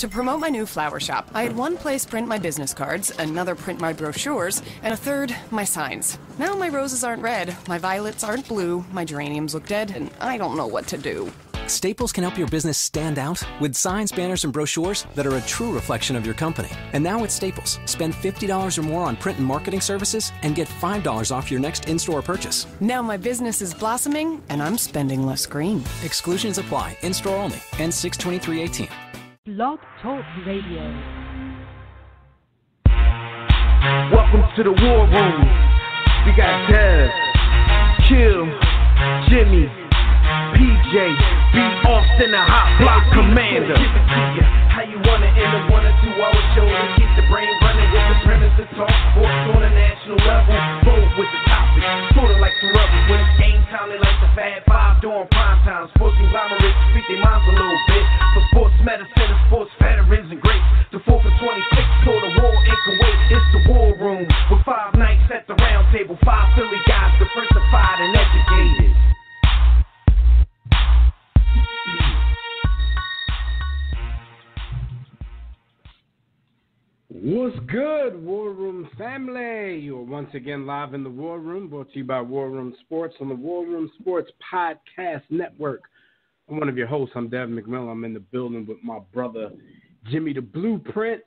To promote my new flower shop, I had one place print my business cards, another print my brochures, and a third, my signs. Now my roses aren't red, my violets aren't blue, my geraniums look dead, and I don't know what to do. Staples can help your business stand out with signs, banners, and brochures that are a true reflection of your company. And now at Staples, spend $50 or more on print and marketing services and get $5 off your next in-store purchase. Now my business is blossoming, and I'm spending less green. Exclusions apply. In-store only. Ends 6/23/18. Blog Talk Radio. Welcome to the War Room. We got Dev, Kill, Jimmy, PJ, B. Austin, the Hot Block Commander. How you want it in a 1 or 2 hour show to keep the brain running with the premise to talk sports on a national level. Bold with the topic, sort of like the rubber. When it's game time, they like the Fab Five during prime time. Sports conglomerates speak their minds a little bit. For sports medicine and sports veterans and greats. The 4th of 26 for the war in Kuwait. It's the War Room with 5 nights at the round table. 5 Philly guys diversified and educated. What's good, War Room family? You are once again live in the War Room, brought to you by War Room Sports on the War Room Sports Podcast Network. I'm one of your hosts. I'm Devin McMillan. I'm in the building with my brother, Jimmy the Blueprint.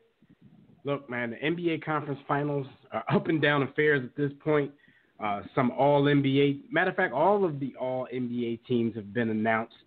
Look, man, the NBA Conference Finals are up and down affairs at this point. Some All-NBA. Matter of fact, all of the All-NBA teams have been announced.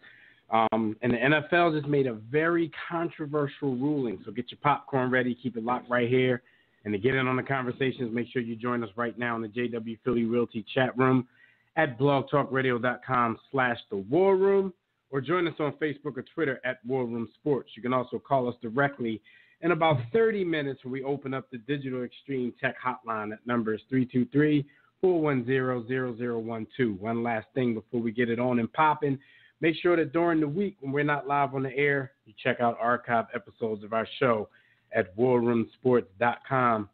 And the NFL just made a very controversial ruling. So get your popcorn ready. Keep it locked right here. And to get in on the conversations, make sure you join us right now in the JW Philly Realty chat room at blogtalkradio.com/The War Room, or join us on Facebook or Twitter at War Room Sports. You can also call us directly in about 30 minutes when we open up the Digital Extreme Tech Hotline. That number is 323-410-0012. One last thing before we get it on and popping. Make sure that during the week when we're not live on the air, you check out archive episodes of our show at warroomsports.com,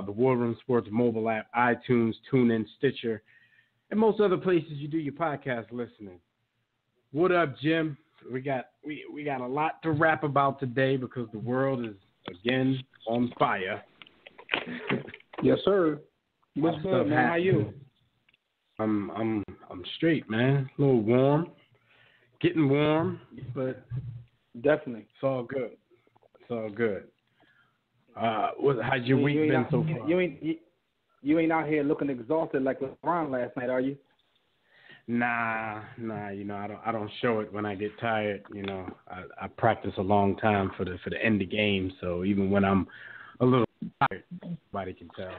the War Room Sports mobile app, iTunes, TuneIn, Stitcher, and most other places you do your podcast listening. What up, Jim? We got a lot to rap about today because the world is again on fire. Yes, sir. What's good, man? How you? I'm straight, man. A little warm. Getting warm, but definitely, it's all good. It's all good. How's your week been so far? You ain't out here looking exhausted like LeBron last night, are you? Nah. You know, I don't show it when I get tired. You know, I practice a long time for the end of game. So even when I'm a little tired, nobody can tell.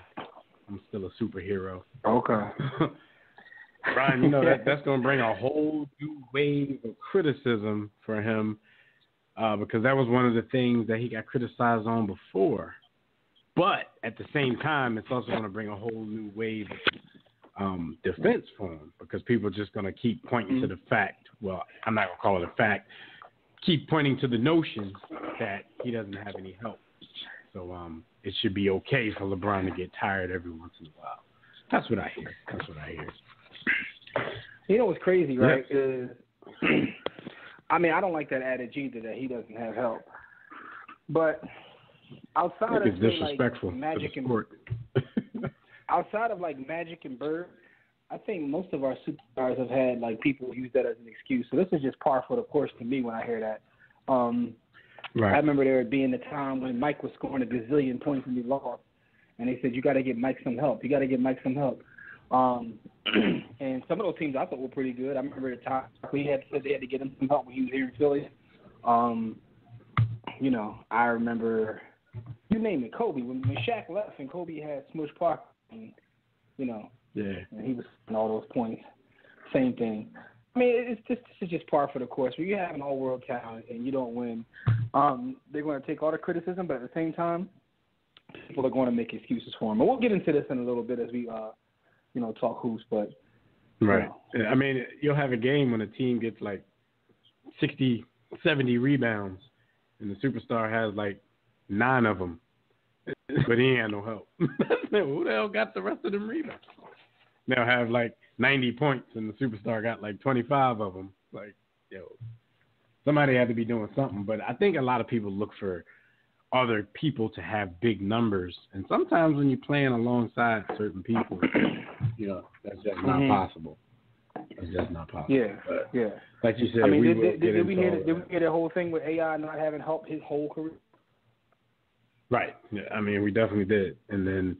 I'm still a superhero. Okay. Brian, you know, that's going to bring a whole new wave of criticism for him because that was one of the things that he got criticized on before. But at the same time, it's also going to bring a whole new wave of defense for him because people are just going to keep pointing to the fact. Well, I'm not going to call it a fact. Keep pointing to the notion that he doesn't have any help. So it should be okay for LeBron to get tired every once in a while. That's what I hear. You know what's crazy, right? Is I mean, I don't like that adage either that he doesn't have help. But outside of disrespectful like Magic to the sport. Outside of like Magic and Bird, I think most of our superstars have had like people use that as an excuse. So this is just par for the course to me when I hear that. Right. I remember there being a time when Mike was scoring a gazillion points and he lost, and they said you got to get Mike some help. And some of those teams I thought were pretty good. I remember the time we had said they had to get him some help when he was here in Philly. You know, I remember, you name it, Kobe. When Shaq left and Kobe had Smush Park, and, you know, and he was getting all those points. Same thing. I mean, this is just par for the course. When you have an all-world talent and you don't win, they're going to take all the criticism, but at the same time, people are going to make excuses for him. And we'll get into this in a little bit as we talk hoops, but right. You know. I mean, you'll have a game when a team gets like 60, 70 rebounds, and the superstar has like 9 of them, but he ain't had no help. Who the hell got the rest of them rebounds? They'll have like 90 points, and the superstar got like 25 of them. Like, yo. somebody had to be doing something. But I think a lot of people look for other people to have big numbers, and sometimes when you're playing alongside certain people, that's just not possible. It's just not possible. Yeah, but yeah. Like you said, did we hear the whole thing with AI not having helped his whole career? Right. Yeah, I mean, we definitely did, and then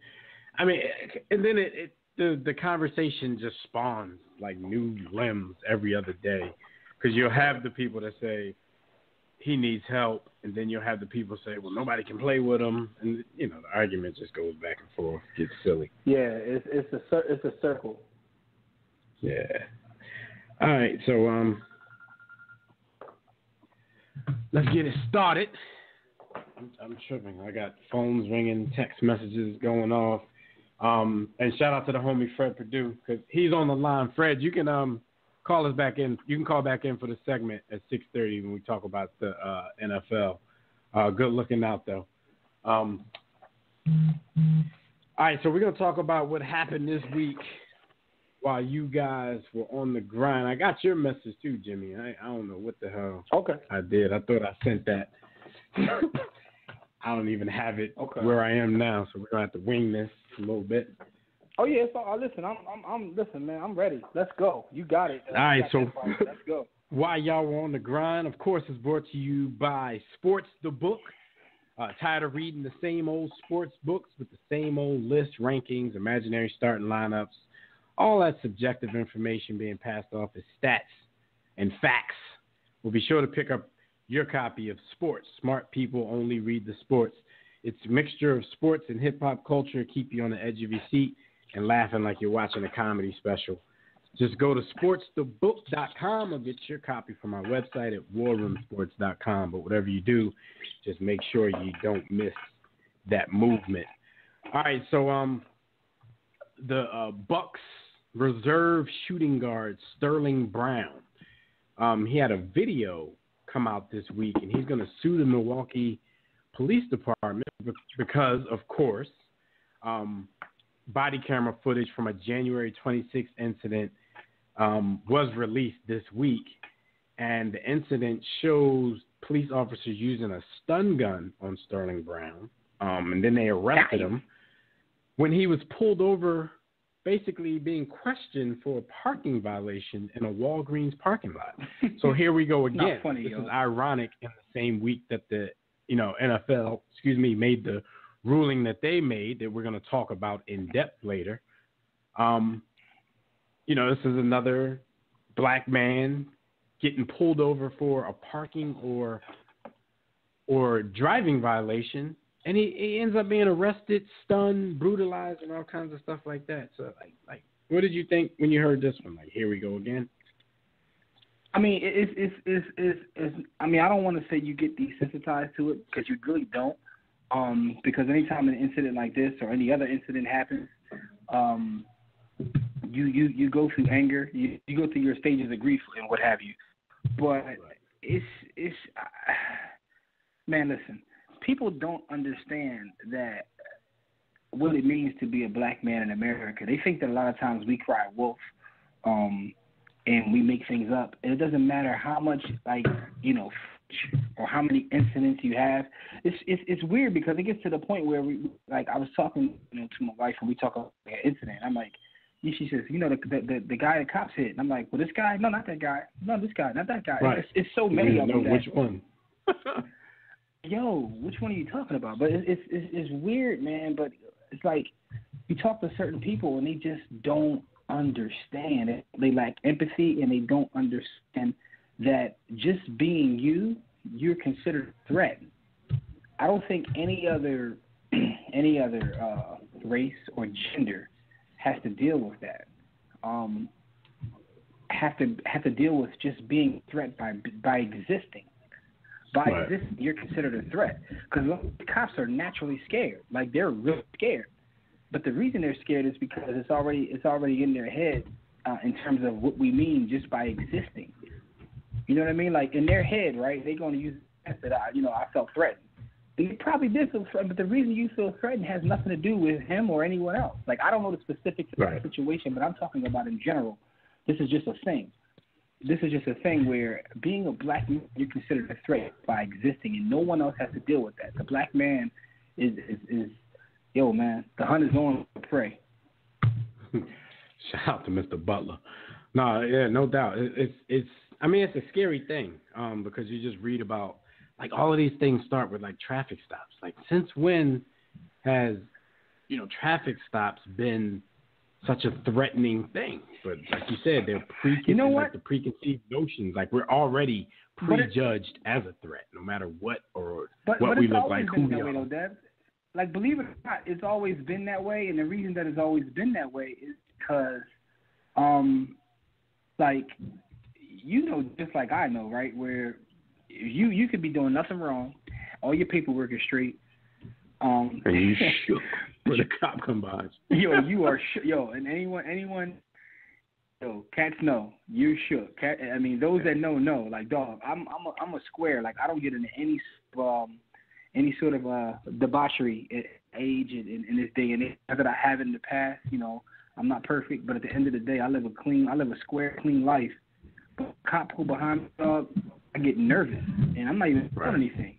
the conversation just spawns like new limbs every other day, because you'll have the people that say he needs help, and then you'll have the people say, well, nobody can play with him, and the argument just goes back and forth, gets silly. Yeah, it's a circle. Yeah. All right, so let's get it started. I'm tripping. I got phones ringing, text messages going off. And shout out to the homie Fred Perdue, because he's on the line. Fred, you can call us back in. You can call back in for the segment at 6:30 when we talk about the NFL. Good looking out, though. All right, so we're going to talk about what happened this week while you guys were on the grind. I got your message, too, Jimmy. I don't know what the hell I did. I thought I sent that. I don't even have it where I am now, so we're going to have to wing this a little bit. Oh, yeah. So, listen, listen, man. I'm ready. Let's go. You got it. All right, so let's go. While y'all were on the grind, of course, it's brought to you by Sports the Book. Tired of reading the same old sports books with the same old lists, rankings, imaginary starting lineups, all that subjective information being passed off as stats and facts? Well, be sure to pick up your copy of Sports. Smart people only read the sports. It's a mixture of sports and hip-hop culture, keep you on the edge of your seat and laughing like you're watching a comedy special. Just go to sportsthebook.com or get your copy from our website at warroomsports.com. But whatever you do, just make sure you don't miss that movement. All right, so the Bucks reserve shooting guard Sterling Brown, he had a video come out this week, and he's going to sue the Milwaukee Police Department because, of course, body camera footage from a January 26th incident was released this week, and the incident shows police officers using a stun gun on Sterling Brown, and then they arrested him when he was pulled over, basically being questioned for a parking violation in a Walgreens parking lot. So here we go again. This is ironic in the same week that the NFL, made the ruling that they made that we're going to talk about in depth later. This is another black man getting pulled over for a parking or driving violation, and he ends up being arrested, stunned, brutalized, and all kinds of stuff like that. So, like, what did you think when you heard this one? Like, here we go again. I mean, I mean, I don't want to say you get desensitized to it, because you really don't. Because anytime an incident like this or any other incident happens, you go through anger, you go through your stages of grief and what have you. But man, listen, people don't understand that what it means to be a black man in America. They think that a lot of times we cry wolf, and we make things up. And it doesn't matter how much, or how many incidents you have. It's weird, because it gets to the point where I was talking to my wife, and we talk about an incident. I'm like, she says, the guy the cops hit. And I'm like, well, this guy? No, not that guy. No, this guy, not that guy. Right. It's so many of them. Which one? Yo, which one are you talking about? But it's weird, man. But it's like you talk to certain people, and they just don't understand it. They lack empathy, and they don't understand that just being you're considered a threat. I don't think any other race or gender has to deal with that. Have to deal with just being a threat by existing. By existing, you're considered a threat, because cops are naturally scared. Like, they're really scared. But the reason they're scared is because it's already in their head in terms of what we mean just by existing. You know what I mean? Like, in their head, right, they're going to use that I felt threatened. And you probably did feel threatened, but the reason you feel threatened has nothing to do with him or anyone else. Like, I don't know the specifics of the situation, but I'm talking about in general. This is just a thing. this is just a thing where being a black man, you're considered a threat by existing, and no one else has to deal with that. The black man is yo, man, the hunt is on for prey. Shout out to Mr. Butler. No, yeah, no doubt. It's I mean, it's a scary thing because you just read about, like, all of these things start with, like, traffic stops. Like, since when has, traffic stops been such a threatening thing? But like you said, they're like the preconceived notions. Like, we're already prejudged as a threat, no matter what what we look like, who we are. Though, like, believe it or not, it's always been that way, and the reason that it's always been that way is because, like, just like I know, right, where you could be doing nothing wrong, all your paperwork is straight. And you shook when the cop come by. Yo, you are shook. Yo, and anyone, cats know you're shook. I mean, those that know. Like, dog, I'm a square. Like, I don't get into any sort of debauchery at age in this day and age. Not that I have in the past. I'm not perfect, but at the end of the day, I live a square, clean life. But cop pull behind me, dog, I get nervous, and I'm not even doing anything.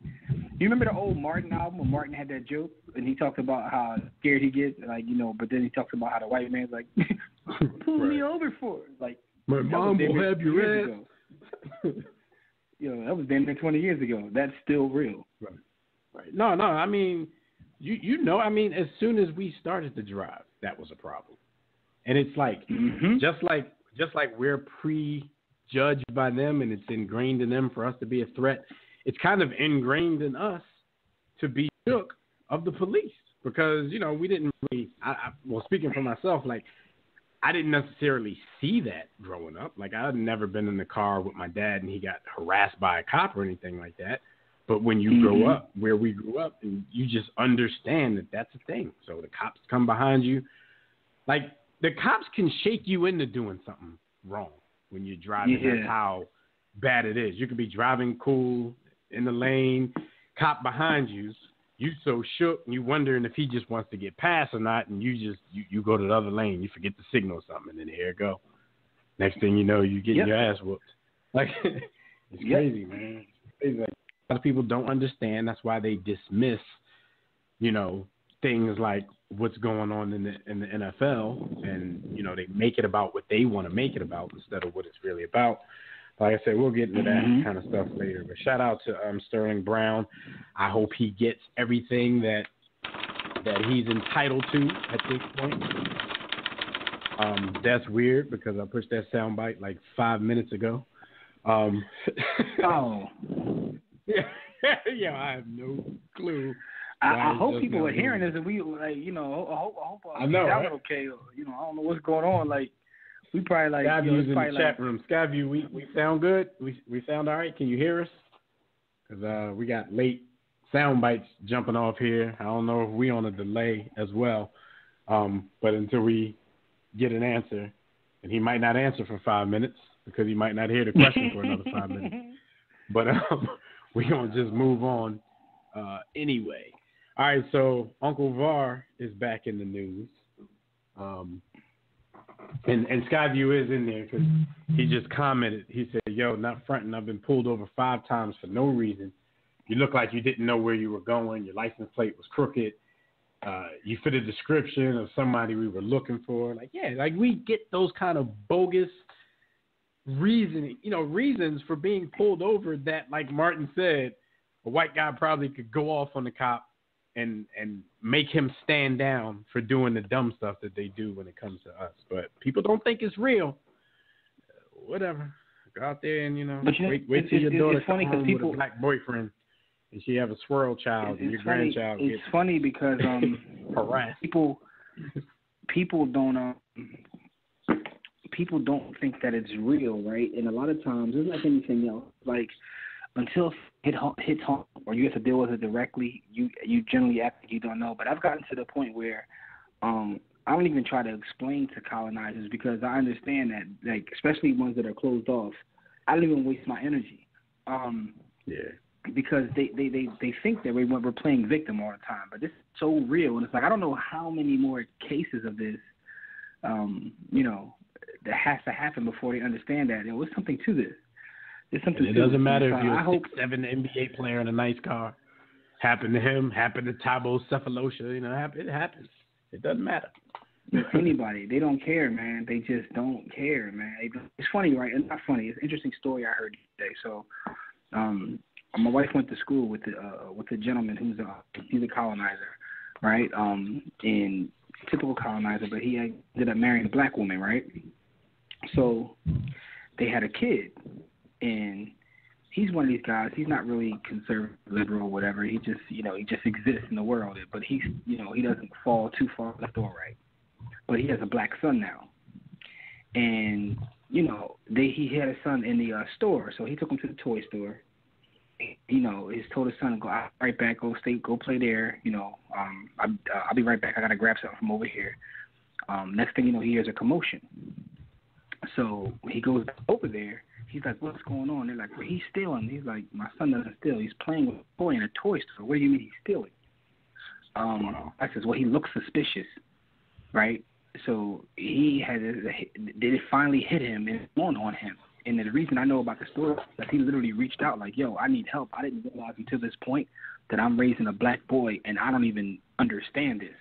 You remember the old Martin album when Martin had that joke, and he talked about how scared he gets, like, but then he talks about how the white man's like, pull me over for it. Like, my mom will have your ass. That was damn near 20 years ago. That's still real. Right. No, I mean, I mean, as soon as we started to drive, that was a problem. And it's like, just like we're prejudged by them and it's ingrained in them for us to be a threat, it's kind of ingrained in us to be shook of the police because, we didn't really, well, speaking for myself, like, I didn't necessarily see that growing up. Like, I had never been in the car with my dad and he got harassed by a cop or anything like that. But when you grow up where we grew up, and you just understand that that's a thing. So the cops come behind you. Like, the cops can shake you into doing something wrong when you're driving. Yeah. That's how bad it is. You could be driving cool in the lane, cop behind you so shook, and you wondering if he just wants to get past or not, and you go to the other lane, you forget the signal or something, and then here it go. Next thing you know, you getting your ass whooped. Like, it's crazy, man. It's crazy. Like, a lot of people don't understand. That's why they dismiss, things like what's going on in the NFL, and they make it about what they want to make it about instead of what it's really about. Like I said, we'll get into that kind of stuff later. But shout out to Sterling Brown. I hope he gets everything that he's entitled to at this point. That's weird because I pushed that soundbite like 5 minutes ago. Oh. Yeah, I have no clue. I hope people are hearing this, and we like, I hope I know, sound right? okay. I don't know what's going on. Like, we probably like Skyview's in the chat room. Skyview, we sound good. We sound all right. Can you hear us? Because we got late sound bites jumping off here. I don't know if we on a delay as well. But until we get an answer, and he might not answer for 5 minutes because he might not hear the question for another 5 minutes. But we're going to just move on anyway. All right, so Uncle Var is back in the news. And Skyview is in there because he just commented. He said, yo, not fronting. I've been pulled over 5 times for no reason. You look like you didn't know where you were going. Your license plate was crooked. You fit a description of somebody we were looking for. Like, yeah, like we get those kind of bogus reasons for being pulled over that, like Martin said, a white guy probably could go off on the cop and make him stand down for doing the dumb stuff that they do when it comes to us. But people don't think it's real. Whatever. Go out there and, wait till your daughter comes home with a black boyfriend and she have a swirl child and your grandchild gets funny because harassed. People don't think that it's real, right? And a lot of times, it's like anything else. Like, until it hits home or you have to deal with it directly, you generally act like you don't know. But I've gotten to the point where I don't even try to explain to colonizers because I understand that, like, especially ones that are closed off, I don't even waste my energy. Because they think that we're playing victim all the time. But this is so real. And it's like, I don't know how many more cases of this, that has to happen before they understand that. There's something to this. There's something. It doesn't matter if you're a 6'7" NBA player in a nice car. Happened to him. Happened to Thabo Sefolosha. It happens. It doesn't matter. Anybody, they don't care, man. They just don't care, man. It's funny, right? It's not funny. It's an interesting story I heard today. So, my wife went to school with a gentleman he's a colonizer, right? And typical colonizer, but he ended up marrying a black woman, right? So they had a kid, and he's one of these guys. He's not really conservative, liberal, or whatever. He just exists in the world. But he doesn't fall too far left or right. But he has a black son now, and he had a son in the store, so he took him to the toy store. He's told his son to go out right back, go play there. I'll be right back. I gotta grab something from over here. Next thing you know, he hears a commotion. So he goes over there. He's like, "What's going on?" They're like, "Well, he's stealing." He's like, "My son doesn't steal. He's playing with a toy in a toy store. What do you mean he's stealing?" I says, "Well, he looks suspicious, right?" So did it finally hit him and on him. And the reason I know about the story is that he literally reached out like, "Yo, I need help. I didn't realize until this point that I'm raising a black boy and I don't even understand this,"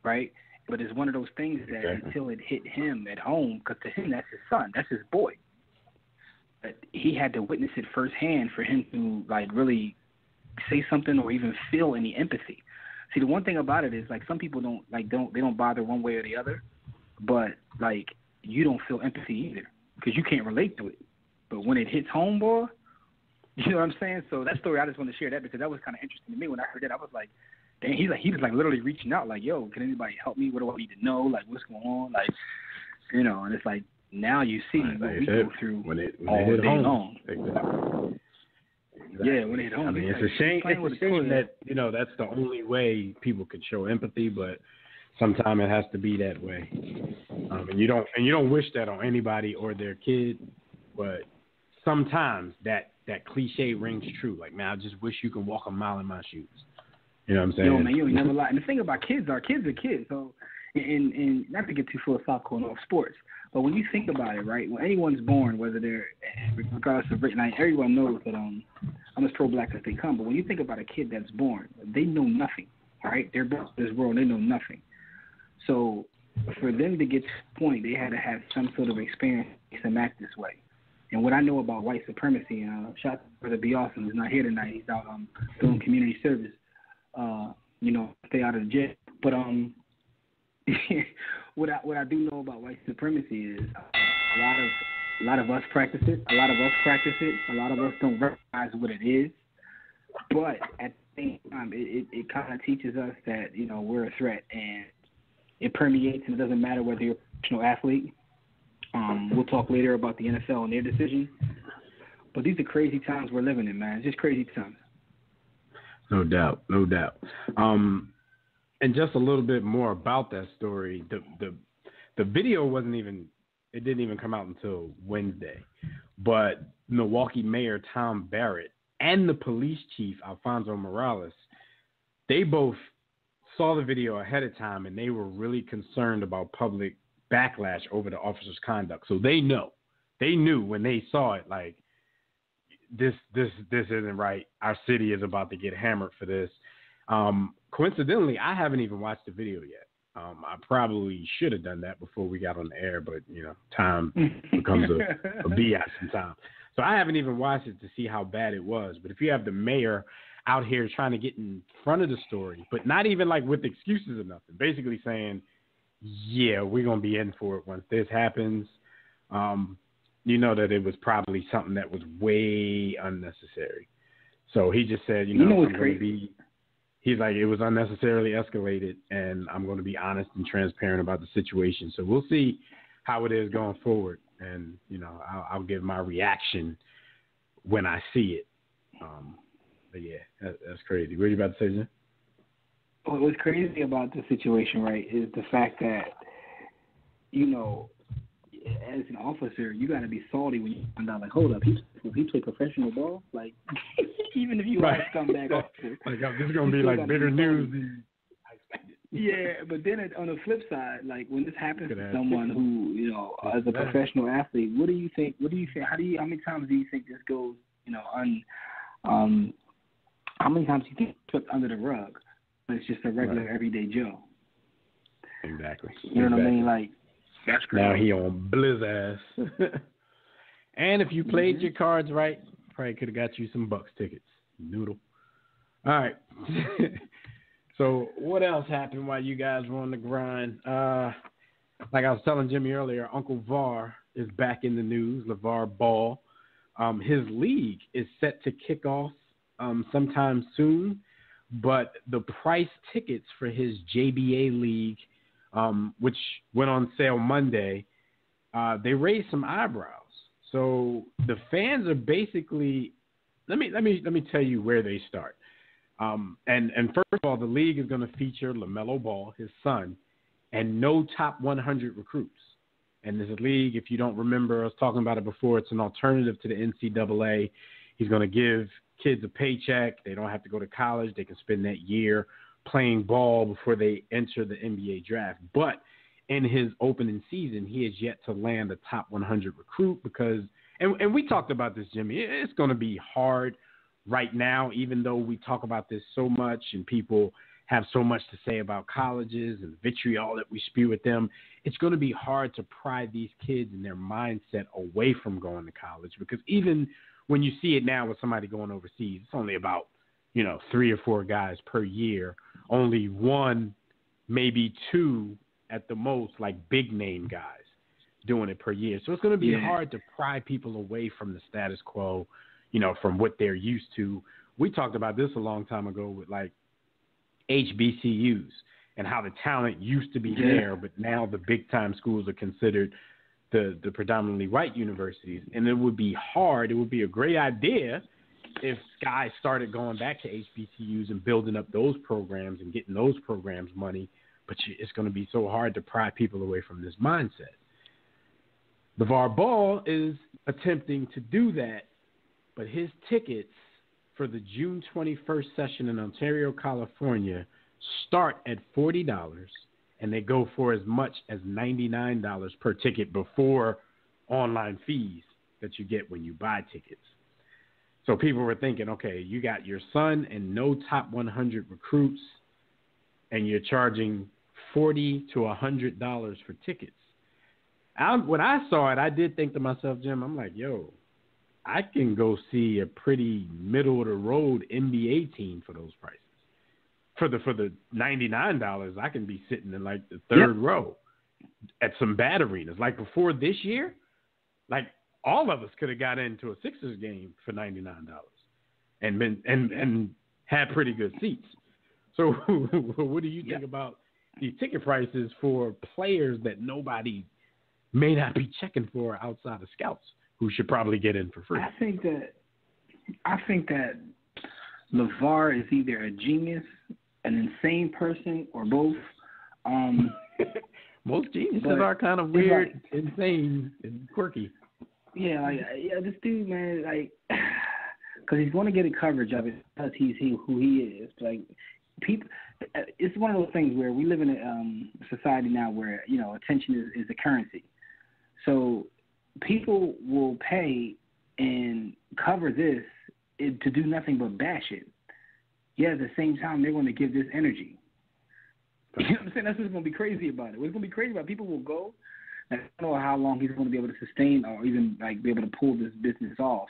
right? But it's one of those things that until it hit him at home, because to him that's his son, that's his boy. But he had to witness it firsthand for him to really say something or even feel any empathy. See, the one thing about it is some people don't bother one way or the other, but you don't feel empathy either because you can't relate to it. But when it hits home, boy, you know what I'm saying? So that story, I just want to share that because that was kind of interesting to me. When I heard that, I was like, dang, he was literally reaching out like, "Yo, can anybody help me? What do I need to know? What's going on?" And it's like now you see what we go through all day long. Exactly. Yeah, when it hit home. I mean, it's a shame. It's a shame that that's the only way people can show empathy, but sometimes it has to be that way. And you don't wish that on anybody or their kid, but sometimes that cliche rings true. Man, I just wish you can walk a mile in my shoes. You know what I'm saying? Yo, man, you ain't never lie. And the thing about kids are kids. So, and not to get too philosophical and off sports, but when you think about it, right, when anyone's born, whether they're, regardless of race, everyone knows that I'm as pro-black as they come, but when you think about a kid that's born, they know nothing, all right? They're born in this world, they know nothing. So for them to get to the point, they had to have some sort of experience to act this way. And what I know about white supremacy, shout out to Brother B. Awesome, who's not here tonight. He's out doing community service, stay out of the jail. But what I do know about white supremacy is a lot of us practice it. A lot of us don't recognize what it is. But at the same time, it kind of teaches us that we're a threat, and it permeates. And it doesn't matter whether you're a professional athlete. We'll talk later about the NFL and their decision. But these are crazy times we're living in, man. It's just crazy times. No doubt. And just a little bit more about that story. The video didn't even come out until Wednesday. But Milwaukee Mayor Tom Barrett and the police chief, Alfonso Morales, they both saw the video ahead of time, and they were really concerned about public backlash over the officer's conduct. So they knew when they saw it, this isn't right. Our city is about to get hammered for this. Coincidentally, I haven't even watched the video yet. I probably should have done that before we got on the air, but time becomes a BS sometimes. So I haven't even watched it to see how bad it was. But if you have the mayor out here trying to get in front of the story, but not even with excuses or nothing, basically saying, "Yeah, we're gonna be in for it once this happens," that it was probably something that was way unnecessary. So he just said, he's like, it was unnecessarily escalated, and I'm going to be honest and transparent about the situation. So we'll see how it is going forward, and I'll give my reaction when I see it. But yeah, that's crazy. What are you about to say, Jim? What's crazy about the situation, right, is the fact that as an officer, you got to be salty when you find out, hold up, he played professional ball? Even if you are a scumbag officer. This is going to be bitter news than I expected. Yeah, but then on the flip side, like when this happens to someone who, as a professional athlete, what do you think? How many times do you think this goes, how many times do you think it's put under the rug? But it's just a regular everyday Joe. Exactly. You know what I mean? Like, that's crazy. Now he on Blizz ass. And if you played your cards right, probably could have got you some Bucks tickets. Noodle. All right. So what else happened while you guys were on the grind? Like I was telling Jimmy earlier, Uncle Var is back in the news, LeVar Ball. His league is set to kick off sometime soon, but the price tickets for his JBA league, which went on sale Monday, they raised some eyebrows. So the fans are basically, let me tell you where they start. And first of all, the league is going to feature LaMelo Ball, his son, and no top 100 recruits. And this league, if you don't remember, I was talking about it before, it's an alternative to the NCAA. He's going to give kids a paycheck. They don't have to go to college. They can spend that year playing ball before they enter the NBA draft. But in his opening season, he has yet to land a top 100 recruit because, and we talked about this, Jimmy, it's going to be hard right now, even though we talk about this so much and people have so much to say about colleges and vitriol that we spew at them, it's going to be hard to pry these kids and their mindset away from going to college because even when you see it now with somebody going overseas, it's only about, 3 or 4 guys per year, only 1, maybe 2 at the most, like big name guys doing it per year. So it's going to be hard to pry people away from the status quo, from what they're used to. We talked about this a long time ago with like HBCUs and how the talent used to be there, but now the big time schools are considered the predominantly white universities. And it would be hard. It would be a great idea if guys started going back to HBCUs and building up those programs and getting those programs money, but it's going to be so hard to pry people away from this mindset. LeVar Ball is attempting to do that, but his tickets for the June 21st session in Ontario, California start at $40, and they go for as much as $99 per ticket before online fees that you get when you buy tickets. So people were thinking, okay, you got your son and no top 100 recruits, and you're charging $40 to $100 for tickets. When I saw it, I did think to myself, Jim, I'm like, yo, I can go see a pretty middle-of-the-road NBA team for those prices. For the $99, I can be sitting in like the third row at some bad arenas. Like before this year, like all of us could have got into a Sixers game for $99 and had pretty good seats. So what do you think about these ticket prices for players that nobody may not be checking for outside of scouts who should probably get in for free? I think that LeVar is either a genius, an insane person, or both. Most geniuses are kind of weird, insane, and quirky. Yeah, this dude, man, because he's going to get a coverage of it because he's who he is. Like, people, it's one of those things where we live in a society now where attention is a currency. So people will pay and cover this to do nothing but bash it. Yet at the same time, they're going to give this energy. You know what I'm saying? That's what's going to be crazy about it. What's going to be crazy about it, people will go, and I don't know how long he's going to be able to sustain or even be able to pull this business off,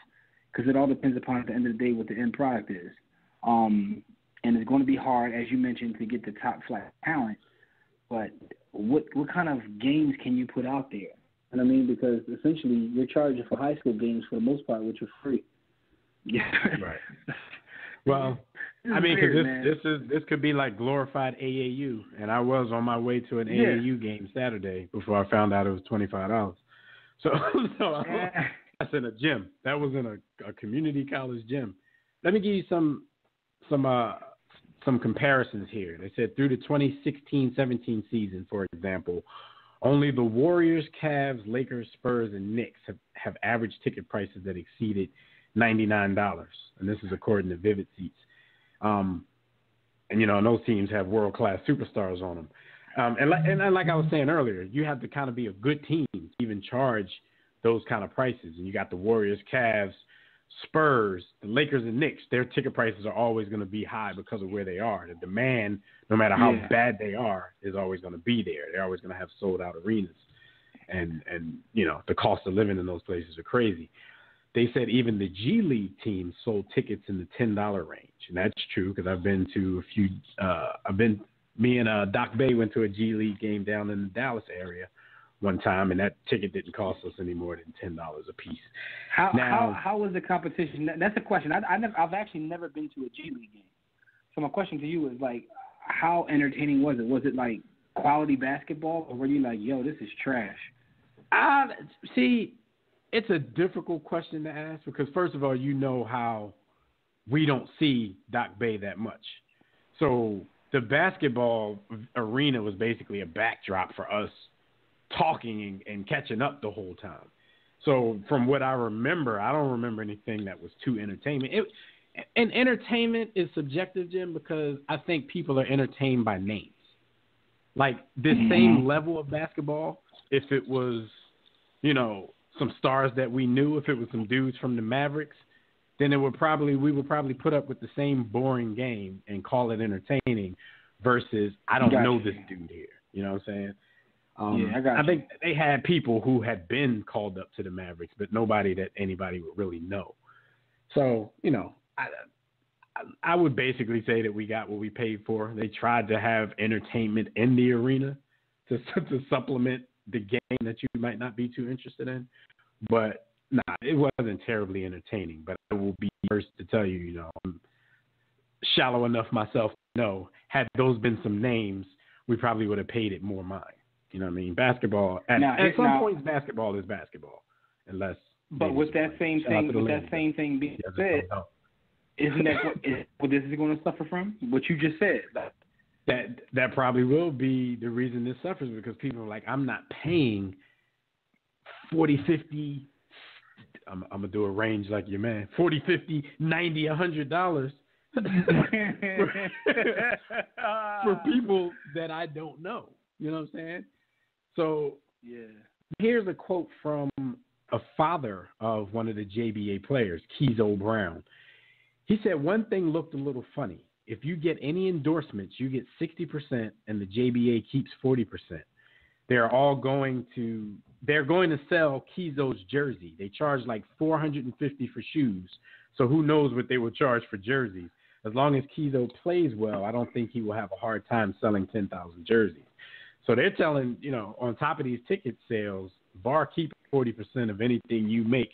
because it all depends upon at the end of the day what the end product is. And it's going to be hard, as you mentioned, to get the top flight talent. But what kind of games can you put out there? And I mean, because essentially you're charging for high school games for the most part, which are free. Yeah. Right. Well, I mean, because this could be like glorified AAU, and I was on my way to an AAU game Saturday before I found out it was $25. So that's in a gym. That was in a community college gym. Let me give you some comparisons here. They said through the 2016-17 season, for example, only the Warriors, Cavs, Lakers, Spurs, and Knicks have average ticket prices that exceeded $99, and this is according to Vivid Seats. And, and those teams have world-class superstars on them. And like I was saying earlier, you have to kind of be a good team to even charge those kind of prices. And you got the Warriors, Cavs, Spurs, the Lakers, and Knicks. Their ticket prices are always going to be high because of where they are. The demand, no matter how bad they are, is always going to be there. They're always going to have sold-out arenas. And the cost of living in those places are crazy. They said even the G League teams sold tickets in the $10 range. And that's true because I've been to a few me and Doc Bay went to a G League game down in the Dallas area one time, and that ticket didn't cost us any more than $10 a piece. How was the competition? That's a question. I've actually never been to a G League game. So my question to you is, like, how entertaining was it? Was it, like, quality basketball, or were you like, yo, this is trash? See, it's a difficult question to ask because, first of all, how we don't see Doc Bay that much. So the basketball arena was basically a backdrop for us talking and catching up the whole time. So from what I remember, I don't remember anything that was too entertainment. And entertainment is subjective, Jim, because I think people are entertained by names. Like this same level of basketball, if it was, some stars that we knew, if it was some dudes from the Mavericks, then we would probably put up with the same boring game and call it entertaining versus I don't know this dude here. You know what I'm saying? I think they had people who had been called up to the Mavericks, but nobody that anybody would really know. So, I would basically say that we got what we paid for. They tried to have entertainment in the arena to supplement the game that you might not be too interested in. But, it wasn't terribly entertaining. But I will be first to tell you, I'm shallow enough myself to know, had those been some names, we probably would have paid it more mind. You know what I mean? Basketball, at some points, basketball is basketball. Unless. But with that same thing being said, isn't that what this is going to suffer from? What you just said. That probably will be the reason this suffers, because people are like, I'm not paying 40, 50, I'm going to do a range like your man, 40, 50, 90, $100 for people that I don't know. You know what I'm saying? So here's a quote from a father of one of the JBA players, Keezo Brown. He said, one thing looked a little funny. If you get any endorsements, you get 60% and the JBA keeps 40%. They're going to sell Keezo's jersey. They charge like $450 for shoes. So who knows what they will charge for jerseys. As long as Keezo plays well, I don't think he will have a hard time selling 10,000 jerseys. So they're telling, on top of these ticket sales, bar keep 40% of anything you make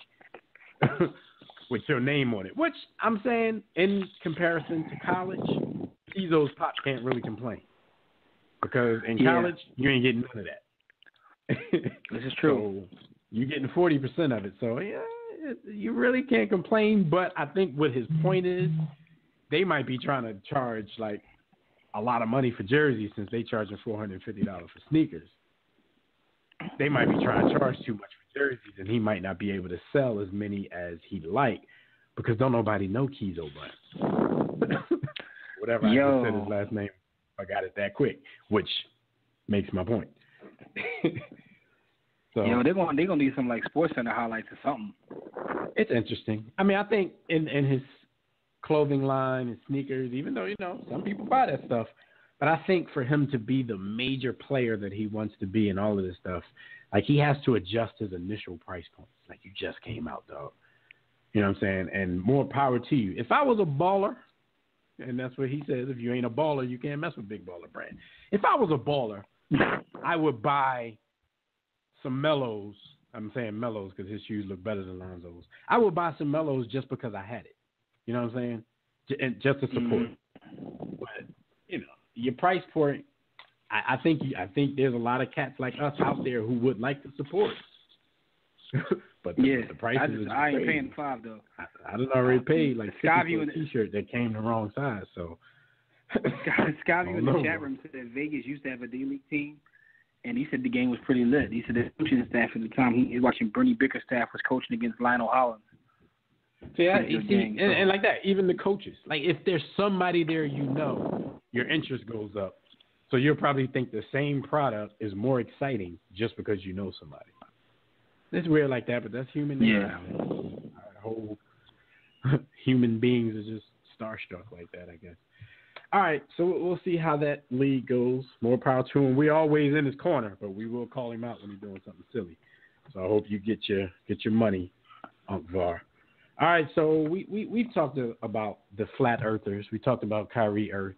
with your name on it, which I'm saying in comparison to college, Keezo's pop can't really complain because in college, you ain't getting none of that. This is true. So you're getting 40% of it. So, you really can't complain. But I think what his point is, they might be trying to charge like a lot of money for jerseys since they charging $450 for sneakers. They might be trying to charge too much for jerseys, and he might not be able to sell as many as he'd like because don't nobody know Keezo Brown. Whatever I just said his last name, I got it that quick, which makes my point. So they're gonna need some like SportsCenter highlights or something. It's interesting. I mean, I think in his clothing line and sneakers, even though some people buy that stuff, but I think for him to be the major player that he wants to be and all of this stuff, like he has to adjust his initial price points. Like you just came out, dog. You know what I'm saying? And more power to you. If I was a baller, and that's what he says, if you ain't a baller, you can't mess with Big Baller Brand. If I was a baller, I would buy some Mellows. I'm saying Mellows because his shoes look better than Lonzo's. I would buy some Mellows just because I had it. You know what I'm saying? And just to support. But, your price point, I think there's a lot of cats like us out there who would like to support. But the prices I ain't paying $5 though. I done already paid like $50 for a T-shirt that came the wrong size. So Scotty in the chat room said that Vegas used to have a D-League team, and he said the game was pretty lit. He said the coaching staff at the time, he was watching Bernie Bickerstaff was coaching against Lionel Hollins. And like that, even the coaches. Like if there's somebody there, your interest goes up. So you'll probably think the same product is more exciting just because you know somebody. It's weird like that, but that's human nature. Yeah. Our whole human beings are just starstruck like that, I guess. All right, so we'll see how that league goes. More power to him. We're always in his corner, but we will call him out when he's doing something silly. So I hope you get your money, Unc Var. All right, so we've talked about the flat earthers. We talked about Kyrie Irving.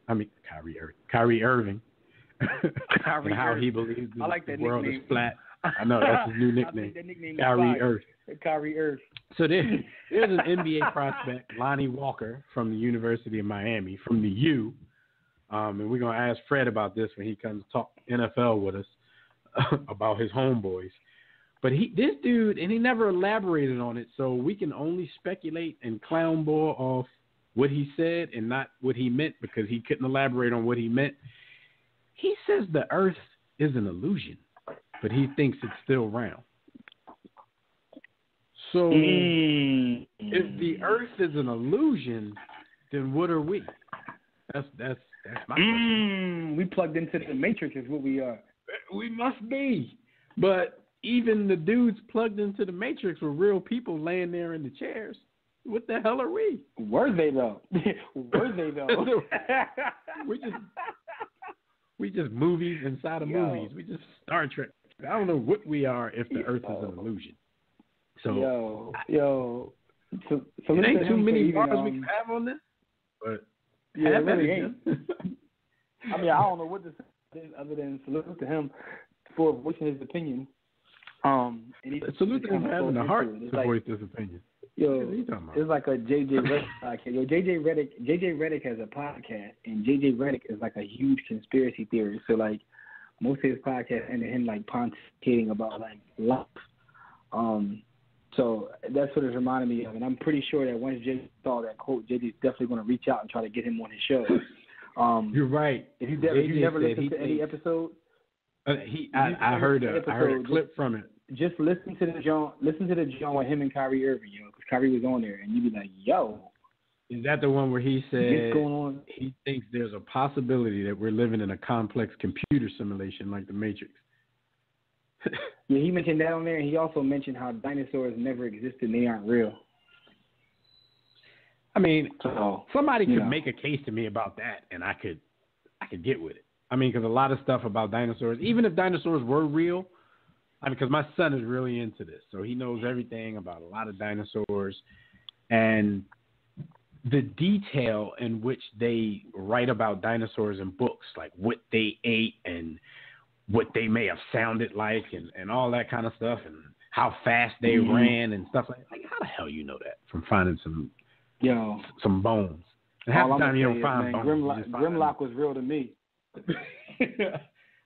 And how he believes the world is flat. I know, that's his new nickname. Kyrie Earth. Kyrie Earth. So there's an NBA prospect, Lonnie Walker, from the University of Miami, from the U. And we're going to ask Fred about this when he comes to talk NFL with us about his homeboys. But this dude, and he never elaborated on it, so we can only speculate and clown ball off what he said and not what he meant because he couldn't elaborate on what he meant. He says the earth is an illusion, but he thinks it's still round. So if the earth is an illusion, then what are we? That's my question. We plugged into the Matrix is what we are. We must be. But even the dudes plugged into the Matrix were real people laying there in the chairs. What the hell are we? Were they though? Were they though? we just movies inside of movies. We just Star Trek. I don't know what we are if the earth is an illusion. So So it ain't too many bars we can have on this, but yeah, it really ain't. I mean, I don't know what to say other than salute to him for voicing his opinion. Salute to him for having the heart to voice his opinion. Yo, it's like a JJ Redick podcast. Yo, JJ Redick has a podcast, and JJ Redick is like a huge conspiracy theorist. So like most of his podcasts end in him like pontificating about like life. So that's what it's reminding me of, and I'm pretty sure that once JJ saw that quote, JJ's definitely going to reach out and try to get him on his show. You're right. If you never listened to any episode, I heard a clip from it. Just listen to the John with him and Kyrie Irving, because Kyrie was on there, and you'd be like, "Yo." Is that the one where he said what's going on? He thinks there's a possibility that we're living in a complex computer simulation like the Matrix? Yeah, he mentioned that on there, and he also mentioned how dinosaurs never existed and they aren't real. I mean, somebody could make a case to me about that, and I could get with it. I mean, because a lot of stuff about dinosaurs, even if dinosaurs were real, I mean, because my son is really into this, so he knows everything about a lot of dinosaurs, and the detail in which they write about dinosaurs in books, like what they ate and what they may have sounded like and all that kind of stuff, and how fast they ran and stuff like how the hell you know that from finding some bones? And half the time you don't find bones. Grimlock was real to me.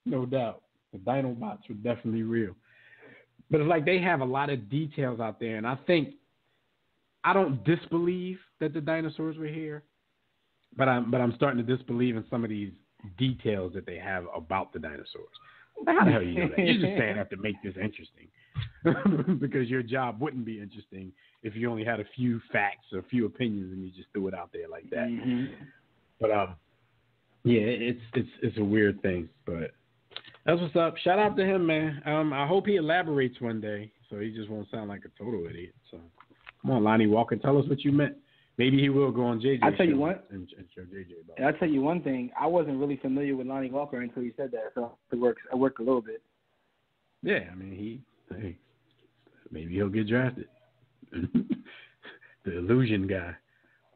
No doubt. The Dinobots were definitely real. But it's like they have a lot of details out there, and I don't disbelieve that the dinosaurs were here, but I'm starting to disbelieve in some of these details that they have about the dinosaurs. How the hell you know that? You're just saying that to make this interesting, because your job wouldn't be interesting if you only had a few facts or a few opinions and you just threw it out there like that. Mm-hmm. But yeah, it's a weird thing, but that's what's up. Shout out to him, man. I hope he elaborates one day so he just won't sound like a total idiot. So come on, Lonnie Walker, tell us what you meant. Maybe he will go on JJ. I'll tell you what. And show JJ about I'll tell you one thing. I wasn't really familiar with Lonnie Walker until you said that, so it worked a little bit. Yeah, I mean, maybe he'll get drafted. The illusion guy.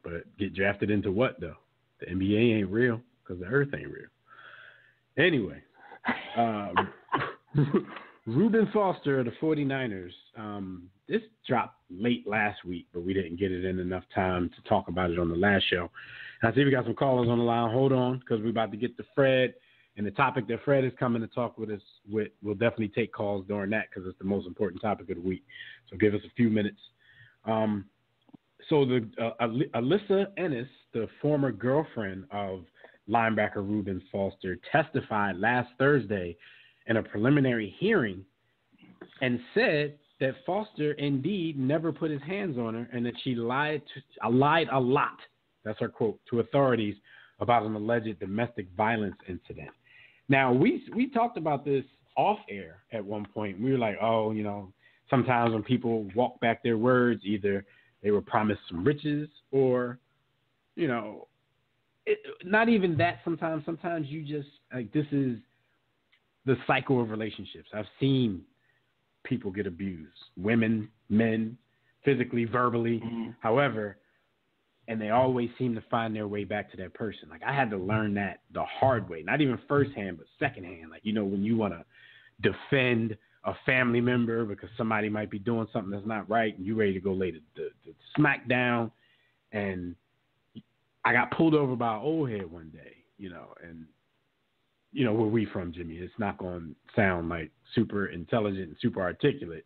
But get drafted into what, though? The NBA ain't real because the earth ain't real. Anyway, Reuben Foster of the 49ers. This dropped late last week, but we didn't get it in enough time to talk about it on the last show. And I see we got some callers on the line. Hold on, because we're about to get to Fred. And the topic that Fred is coming to talk with us with, we'll definitely take calls during that because it's the most important topic of the week. So give us a few minutes. So the Alyssa Ennis, the former girlfriend of linebacker Reuben Foster, testified last Thursday in a preliminary hearing and said that Foster indeed never put his hands on her and that she lied a lot, that's her quote, to authorities about an alleged domestic violence incident. Now, we talked about this off air at one point. We were like, oh, you know, sometimes when people walk back their words, either they were promised some riches or, you know, not even that sometimes. Sometimes you just, like, this is the cycle of relationships. I've seen people get abused, women, men, physically, verbally, however, and they always seem to find their way back to that person. Like, I had to learn that the hard way, not even firsthand, but secondhand. Like, you know, when you want to defend a family member because somebody might be doing something that's not right, and you ready to go lay the smack down, and I got pulled over by an old head one day, you know, and, you know, where we from, Jimmy, it's not going to sound like super intelligent and super articulate.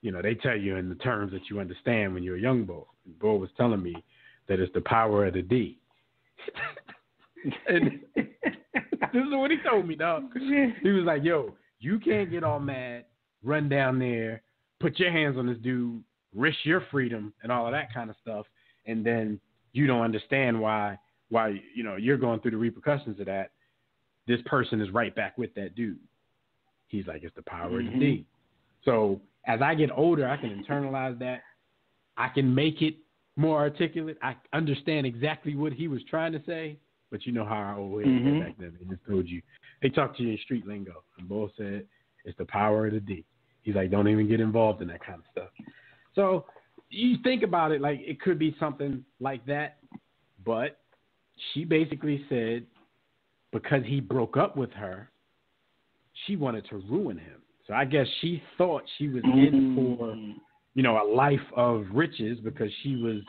You know, they tell you in the terms that you understand when you're a young boy. And Bo was telling me that it's the power of the D. And this is what he told me, dog. He was like, yo, you can't get all mad, run down there, put your hands on this dude, risk your freedom and all of that kind of stuff, and then you don't understand why you know, you're going through the repercussions of that. This person is right back with that dude. He's like, it's the power of the D. So as I get older, I can internalize that. I can make it more articulate. I understand exactly what he was trying to say, but you know how our old heads were back then. They just told you, they talked to you in street lingo. And Bo said, it's the power of the D. He's like, don't even get involved in that kind of stuff. So you think about it, like it could be something like that, but she basically said because he broke up with her, she wanted to ruin him. So I guess she thought she was in for, you know, a life of riches because she was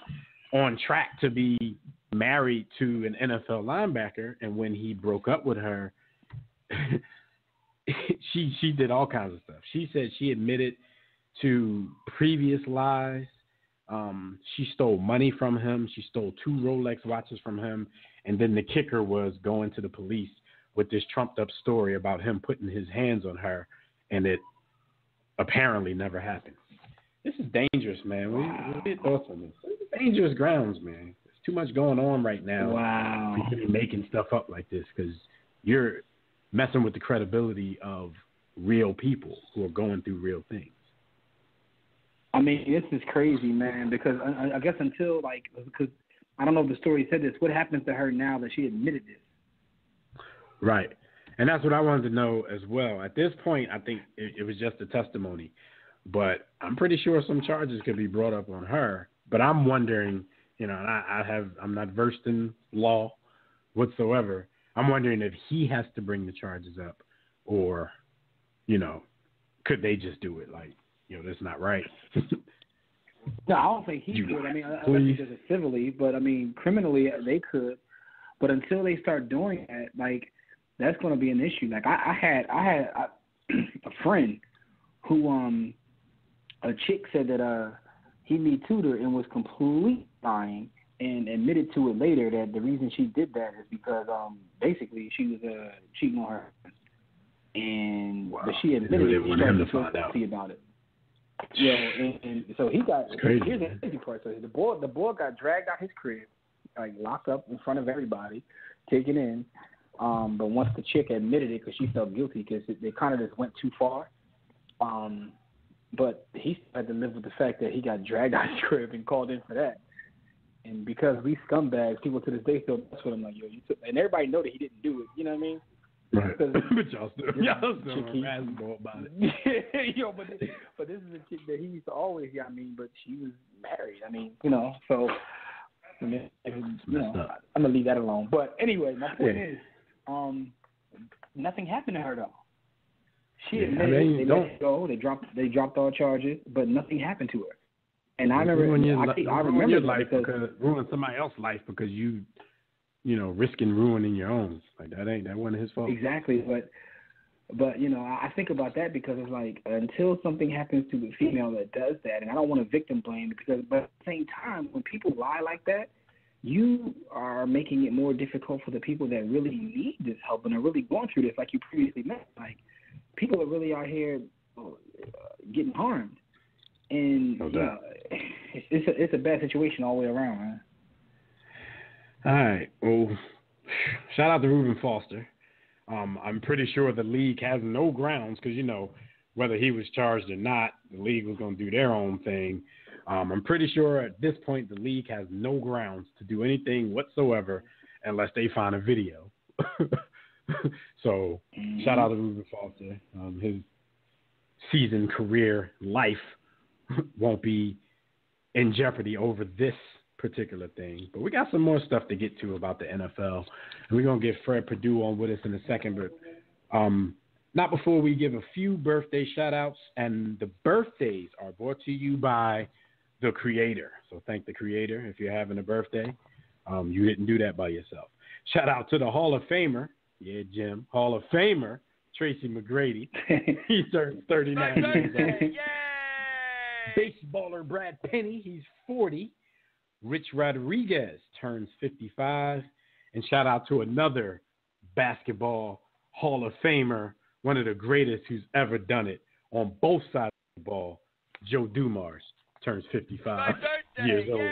on track to be married to an NFL linebacker. And when he broke up with her, she did all kinds of stuff. She said she admitted to previous lies. She stole money from him. She stole 2 Rolex watches from him. And then the kicker was going to the police with this trumped up story about him putting his hands on her, and it apparently never happened. This is dangerous, man. What are your thoughts on this? This is dangerous grounds, man. There's too much going on right now. Wow. For you to be making stuff up like this because you're messing with the credibility of real people who are going through real things. I mean, this is crazy, man, because I guess until, like, because I don't know if the story said this, what happens to her now that she admitted this? Right. And that's what I wanted to know as well. At this point, I think it was just a testimony, but I'm pretty sure some charges could be brought up on her. But I'm wondering, you know, and I'm not versed in law whatsoever. I'm wondering if he has to bring the charges up or, you know, could they just do it? Like, you know, that's not right. No, I don't think he could. I mean, unless he does it civilly, but I mean, criminally they could. But until they start doing that, like, that's going to be an issue. Like, I had a friend who a chick said that he Me Too'd her and was completely lying and admitted to it later that the reason she did that is because basically she was cheating on her, and but she admitted it. She started to feel guilty about it. Yeah, and so he got. Here's the crazy part. So the boy got dragged out his crib, like locked up in front of everybody, taken in. But once the chick admitted it because she felt guilty because they kind of just went too far. But he had to live with the fact that he got dragged out his crib and called in for that. And because we scumbags, people to this day still mess with him like, yo, you took, and everybody know that he didn't do it. You know what I mean? Right. But y'all still razzle about it. Yo, but this is a chick that he used to always. Yeah, I mean, but she was married. I mean, you know, so I mean, you know, I'm gonna leave that alone. But anyway, my point is, nothing happened to her though. She admitted they let her go. They dropped all charges, but nothing happened to her. And I remember, I remember your life because ruin somebody else's life because you know, risking ruining your own. Like that wasn't his fault. Exactly, but you know, I think about that because it's like until something happens to the female that does that, and I don't want to victim blame because, but at the same time, when people lie like that, you are making it more difficult for the people that really need this help and are really going through this, like you previously mentioned. Like people are really out here getting harmed, and you know, it's a bad situation all the way around, man. All right. Well, shout out to Reuben Foster. I'm pretty sure the league has no grounds because, whether he was charged or not, the league was going to do their own thing. I'm pretty sure at this point the league has no grounds to do anything whatsoever unless they find a video. So shout out to Reuben Foster. His season, career, life won't be in jeopardy over this particular thing. But we got some more stuff to get to about the NFL. And we're going to get Fred Perdue on with us in a second. But not before we give a few birthday shout-outs. And the birthdays are brought to you by the Creator. So thank the Creator if you're having a birthday. You didn't do that by yourself. Shout out to the Hall of Famer. Yeah, Jim. Hall of Famer, Tracy McGrady. He turned 39 years old. Baseballer Brad Penny, he's 40. Rich Rodriguez turns 55. And shout out to another basketball Hall of Famer, one of the greatest who's ever done it on both sides of the ball, Joe Dumars turns 55 years old.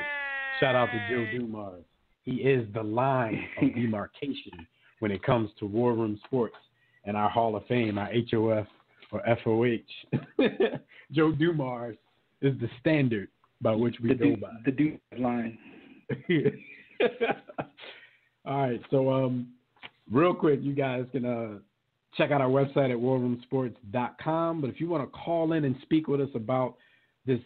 Shout out to Joe Dumars. He is the line of demarcation when it comes to War Room Sports and our Hall of Fame, our HOF or FOH. Joe Dumars is the standard by which we go by. The Dumars line. All right, so real quick, you guys can check out our website at warroomsports.com. But if you want to call in and speak with us about this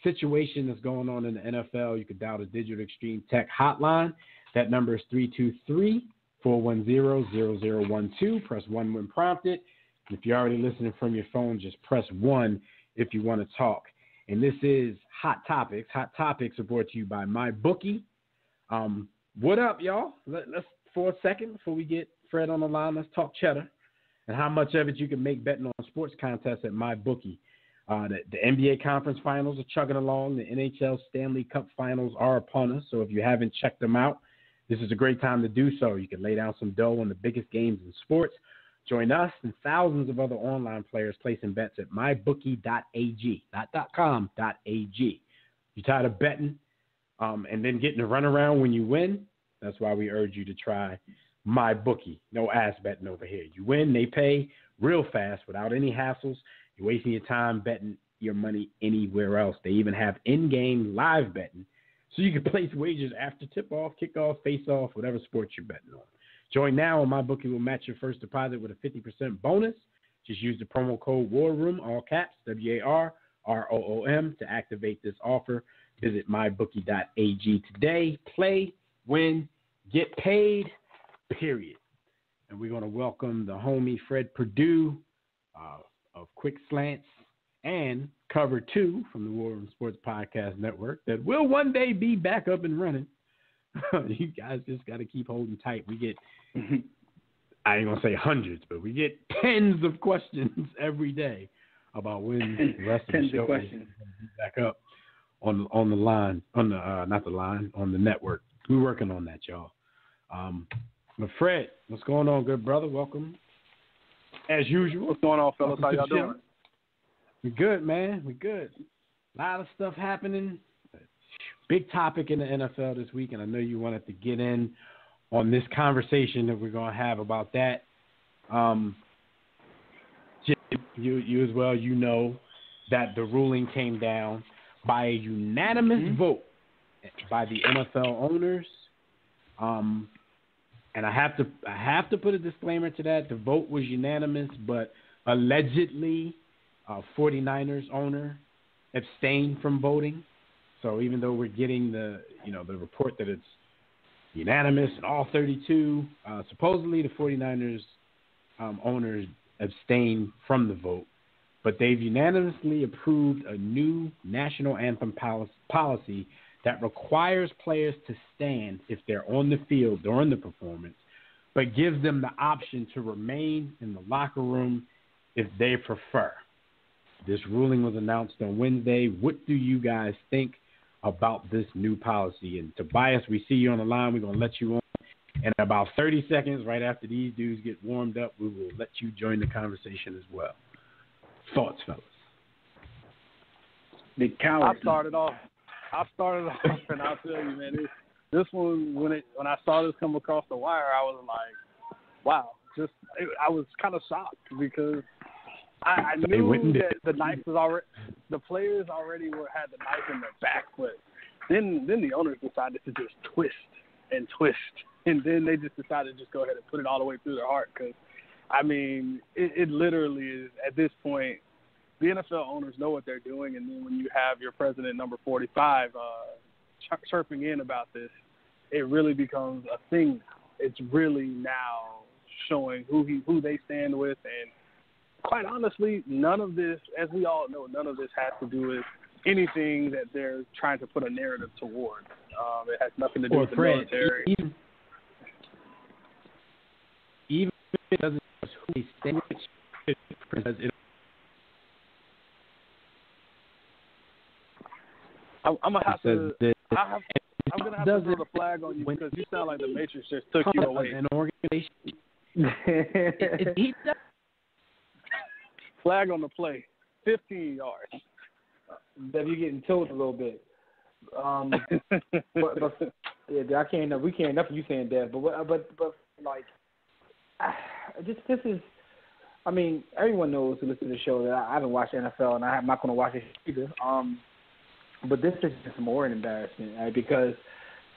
situation that's going on in the NFL, you can dial the Digital Extreme Tech hotline. That number is 323-410-0012. Press 1 when prompted. And if you're already listening from your phone, just press 1 if you want to talk. And this is Hot Topics. Hot Topics are brought to you by MyBookie. What up, y'all? Let's for a second, before we get Fred on the line, let's talk cheddar and how much of it you can make betting on sports contests at MyBookie. The NBA Conference Finals are chugging along. The NHL Stanley Cup Finals are upon us. So if you haven't checked them out, this is a great time to do so. You can lay down some dough on the biggest games in sports. Join us and thousands of other online players placing bets at mybookie.ag, not .com.ag. You're tired of betting and then getting a runaround when you win? That's why we urge you to try MyBookie. No ass betting over here. You win, they pay real fast without any hassles. You're wasting your time betting your money anywhere else. They even have in-game live betting, so you can place wagers after tip-off, kickoff, face-off, whatever sport you're betting on. Join now, and MyBookie will match your first deposit with a 50% bonus. Just use the promo code WARROOM, all caps, WARROOM, to activate this offer. Visit mybookie.ag today. Play, win, get paid, period. And we're going to welcome the homie Fred Perdue of Quick Slants and Cover 2 from the War Room Sports Podcast Network that will one day be back up and running. You guys just got to keep holding tight. We get, I ain't going to say hundreds, but we get tens of questions every day about when the rest of the show is back up on the line, on the network. We're working on that, y'all. But Fred, what's going on, good brother? Welcome. As usual. What's going on, fellas? How y'all doing? We're good, man. We're good. A lot of stuff happening. Big topic in the NFL this week, and I know you wanted to get in on this conversation that we're going to have about that. Jim, you as well, you know that the ruling came down by a unanimous vote by the NFL owners. And I have to put a disclaimer to that. The vote was unanimous, but allegedly 49ers owner abstained from voting. So even though we're getting the report that it's unanimous and all 32, supposedly the 49ers owners abstained from the vote. But they've unanimously approved a new national anthem policy that requires players to stand if they're on the field during the performance, but gives them the option to remain in the locker room if they prefer. This ruling was announced on Wednesday. What do you guys think about this new policy? And Tobias, we see you on the line. We're going to let you on. In about 30 seconds, right after these dudes get warmed up, we will let you join the conversation as well. Thoughts, fellas? The coward. I started off, and I'll tell you, man, this one, when I saw this come across the wire, I was like, wow. I was kind of shocked because I knew that the knife was already, the players already had the knife in their back, but then the owners decided to just twist, and then they just decided to just go ahead and put it all the way through their heart. Because, I mean, it literally is, at this point, the NFL owners know what they're doing, and then when you have your president, number 45, chirping in about this, it really becomes a thing. It's really now showing who they stand with, and quite honestly, none of this, as we all know, none of this has to do with anything that they're trying to put a narrative toward. It has nothing to do with the military. Even if it doesn't who they stand with, because I'm gonna have to. I'm gonna have to throw the flag on you because you sound like the Matrix just took you away. An organization. Flag on the play, 15 yards. Dev, you're getting told a little bit. But yeah, we can't enough of you saying Dev. But like, this is. I mean, everyone knows who listens to the show that I haven't watched NFL, and I'm not going to watch it either. But this is just more an embarrassment, right? Because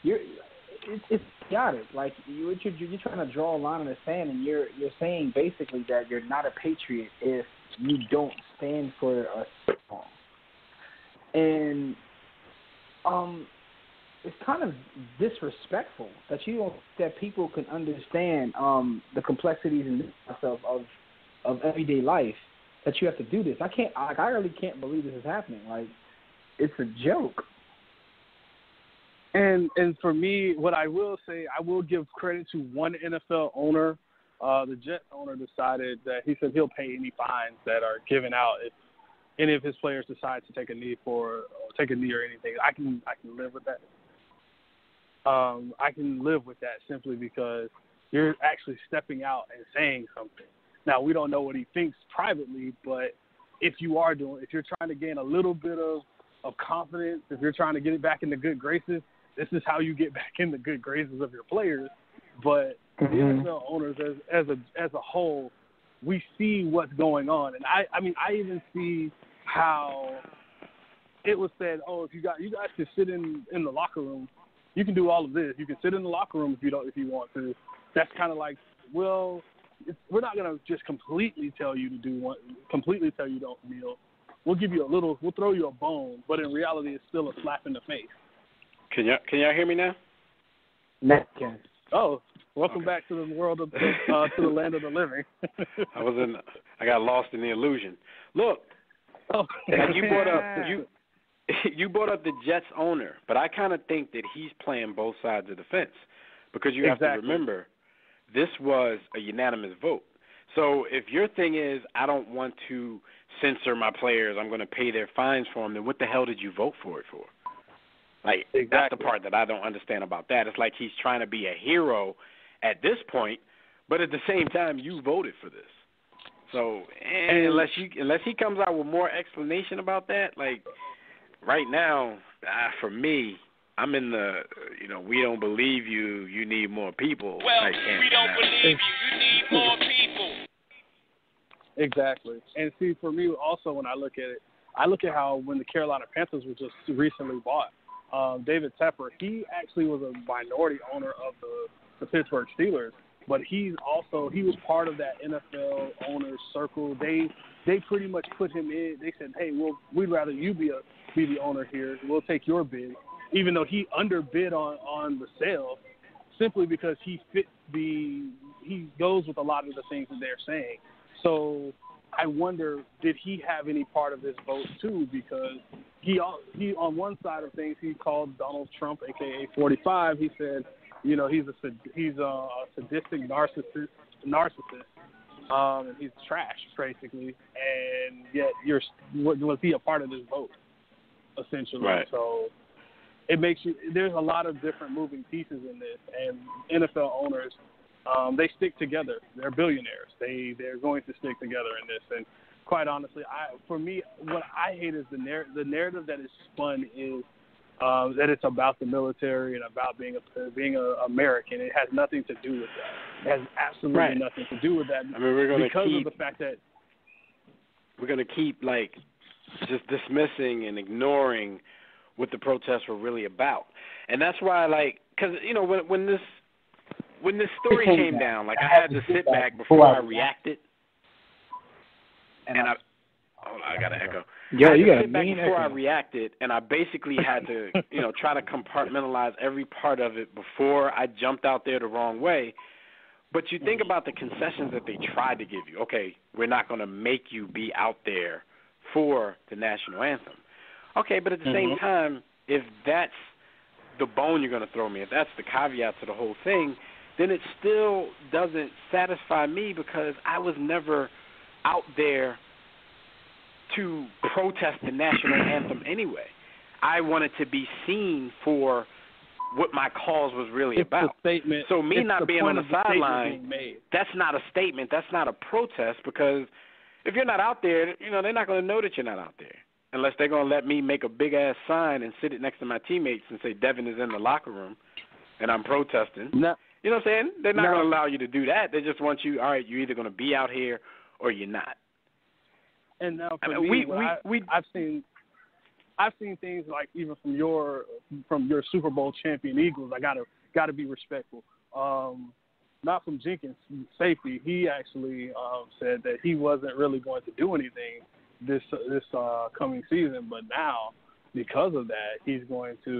it's chaotic. Like you're trying to draw a line in the sand, and you're saying basically that you're not a patriot if you don't stand for a song. And it's kind of disrespectful that that people can understand the complexities and of everyday life, that you have to do this. I really can't believe this is happening. Like, it's a joke. And for me, what I will say, I will give credit to one NFL owner. The Jets owner decided that he said he'll pay any fines that are given out if any of his players decide to take a knee or anything. I can live with that. I can live with that simply because you're actually stepping out and saying something. Now, we don't know what he thinks privately, but if you're trying to gain a little bit of confidence, if you're trying to get it back in the good graces, this is how you get back in the good graces of your players. But the NFL owners, as a whole, we see what's going on, and I mean, I even see how it was said, oh, if you guys can sit in the locker room, you can do all of this. You can sit in the locker room if you want to. That's kind of like, well, we're not gonna just completely tell you don't kneel. We'll give you we'll throw you a bone, but in reality, it's still a slap in the face. Can y'all hear me now? No. Oh, welcome back to the world of to the land of the living. I got lost in the illusion. Look, like you brought up the Jets owner, but I kind of think that he's playing both sides of the fence because you have to remember this was a unanimous vote. So if your thing is I don't want to censor my players, I'm going to pay their fines for them, then what the hell did you vote for it for? Like, that's the part that I don't understand about that. It's like he's trying to be a hero at this point, but at the same time, you voted for this. So unless he comes out with more explanation about that, like right now, for me, I'm in the, we don't believe you, you need more people. Well, we don't believe you need more people. Exactly. And see, for me also, when I look at it, I look at how when the Carolina Panthers were just recently bought, David Tepper, he actually was a minority owner of the Pittsburgh Steelers, but he was part of that NFL owners circle. They pretty much put him in. They said, hey, we'd rather you be the owner here. We'll take your bid, even though he underbid on the sale, simply because he goes with a lot of the things that they're saying. So I wonder, did he have any part of this vote too? Because he on one side of things, he called Donald Trump, aka 45. He said, he's a sadistic narcissist, and he's trash basically. And yet, was he a part of this vote? Essentially, right. So it makes there's a lot of different moving pieces in this, and NFL owners. They stick together. They're billionaires. They're going to stick together in this. And quite honestly, for me, what I hate is the narrative that is spun is that it's about the military and about being an American. It has nothing to do with that. It has absolutely nothing to do with that. I mean, we're going to because of the fact that we're going to keep like just dismissing and ignoring what the protests were really about, and that's why, like, because when this story came down, like, I had to sit back before I reacted, and I got to echo. Yeah, you got to sit back before I reacted, and I basically had to, try to compartmentalize every part of it before I jumped out there the wrong way. But you think about the concessions that they tried to give you. Okay, we're not going to make you be out there for the national anthem. Okay, but at the same time, if that's the bone you're going to throw me, if that's the caveat to the whole thing, then it still doesn't satisfy me because I was never out there to protest the national anthem anyway. I wanted to be seen for what my cause was really about. So me not being on the sideline, that's not a statement. That's not a protest because if you're not out there, they're not going to know that you're not out there unless they're going to let me make a big-ass sign and sit it next to my teammates and say Devin is in the locker room and I'm protesting. No. You know what I'm saying? They're not going to allow you to do that. They just want you, all right, you're either going to be out here or you're not. And now for me, I've seen things like even from your Super Bowl champion Eagles. I gotta be respectful. Not from Jenkins, safety. He actually said that he wasn't really going to do anything this coming season, but now because of that,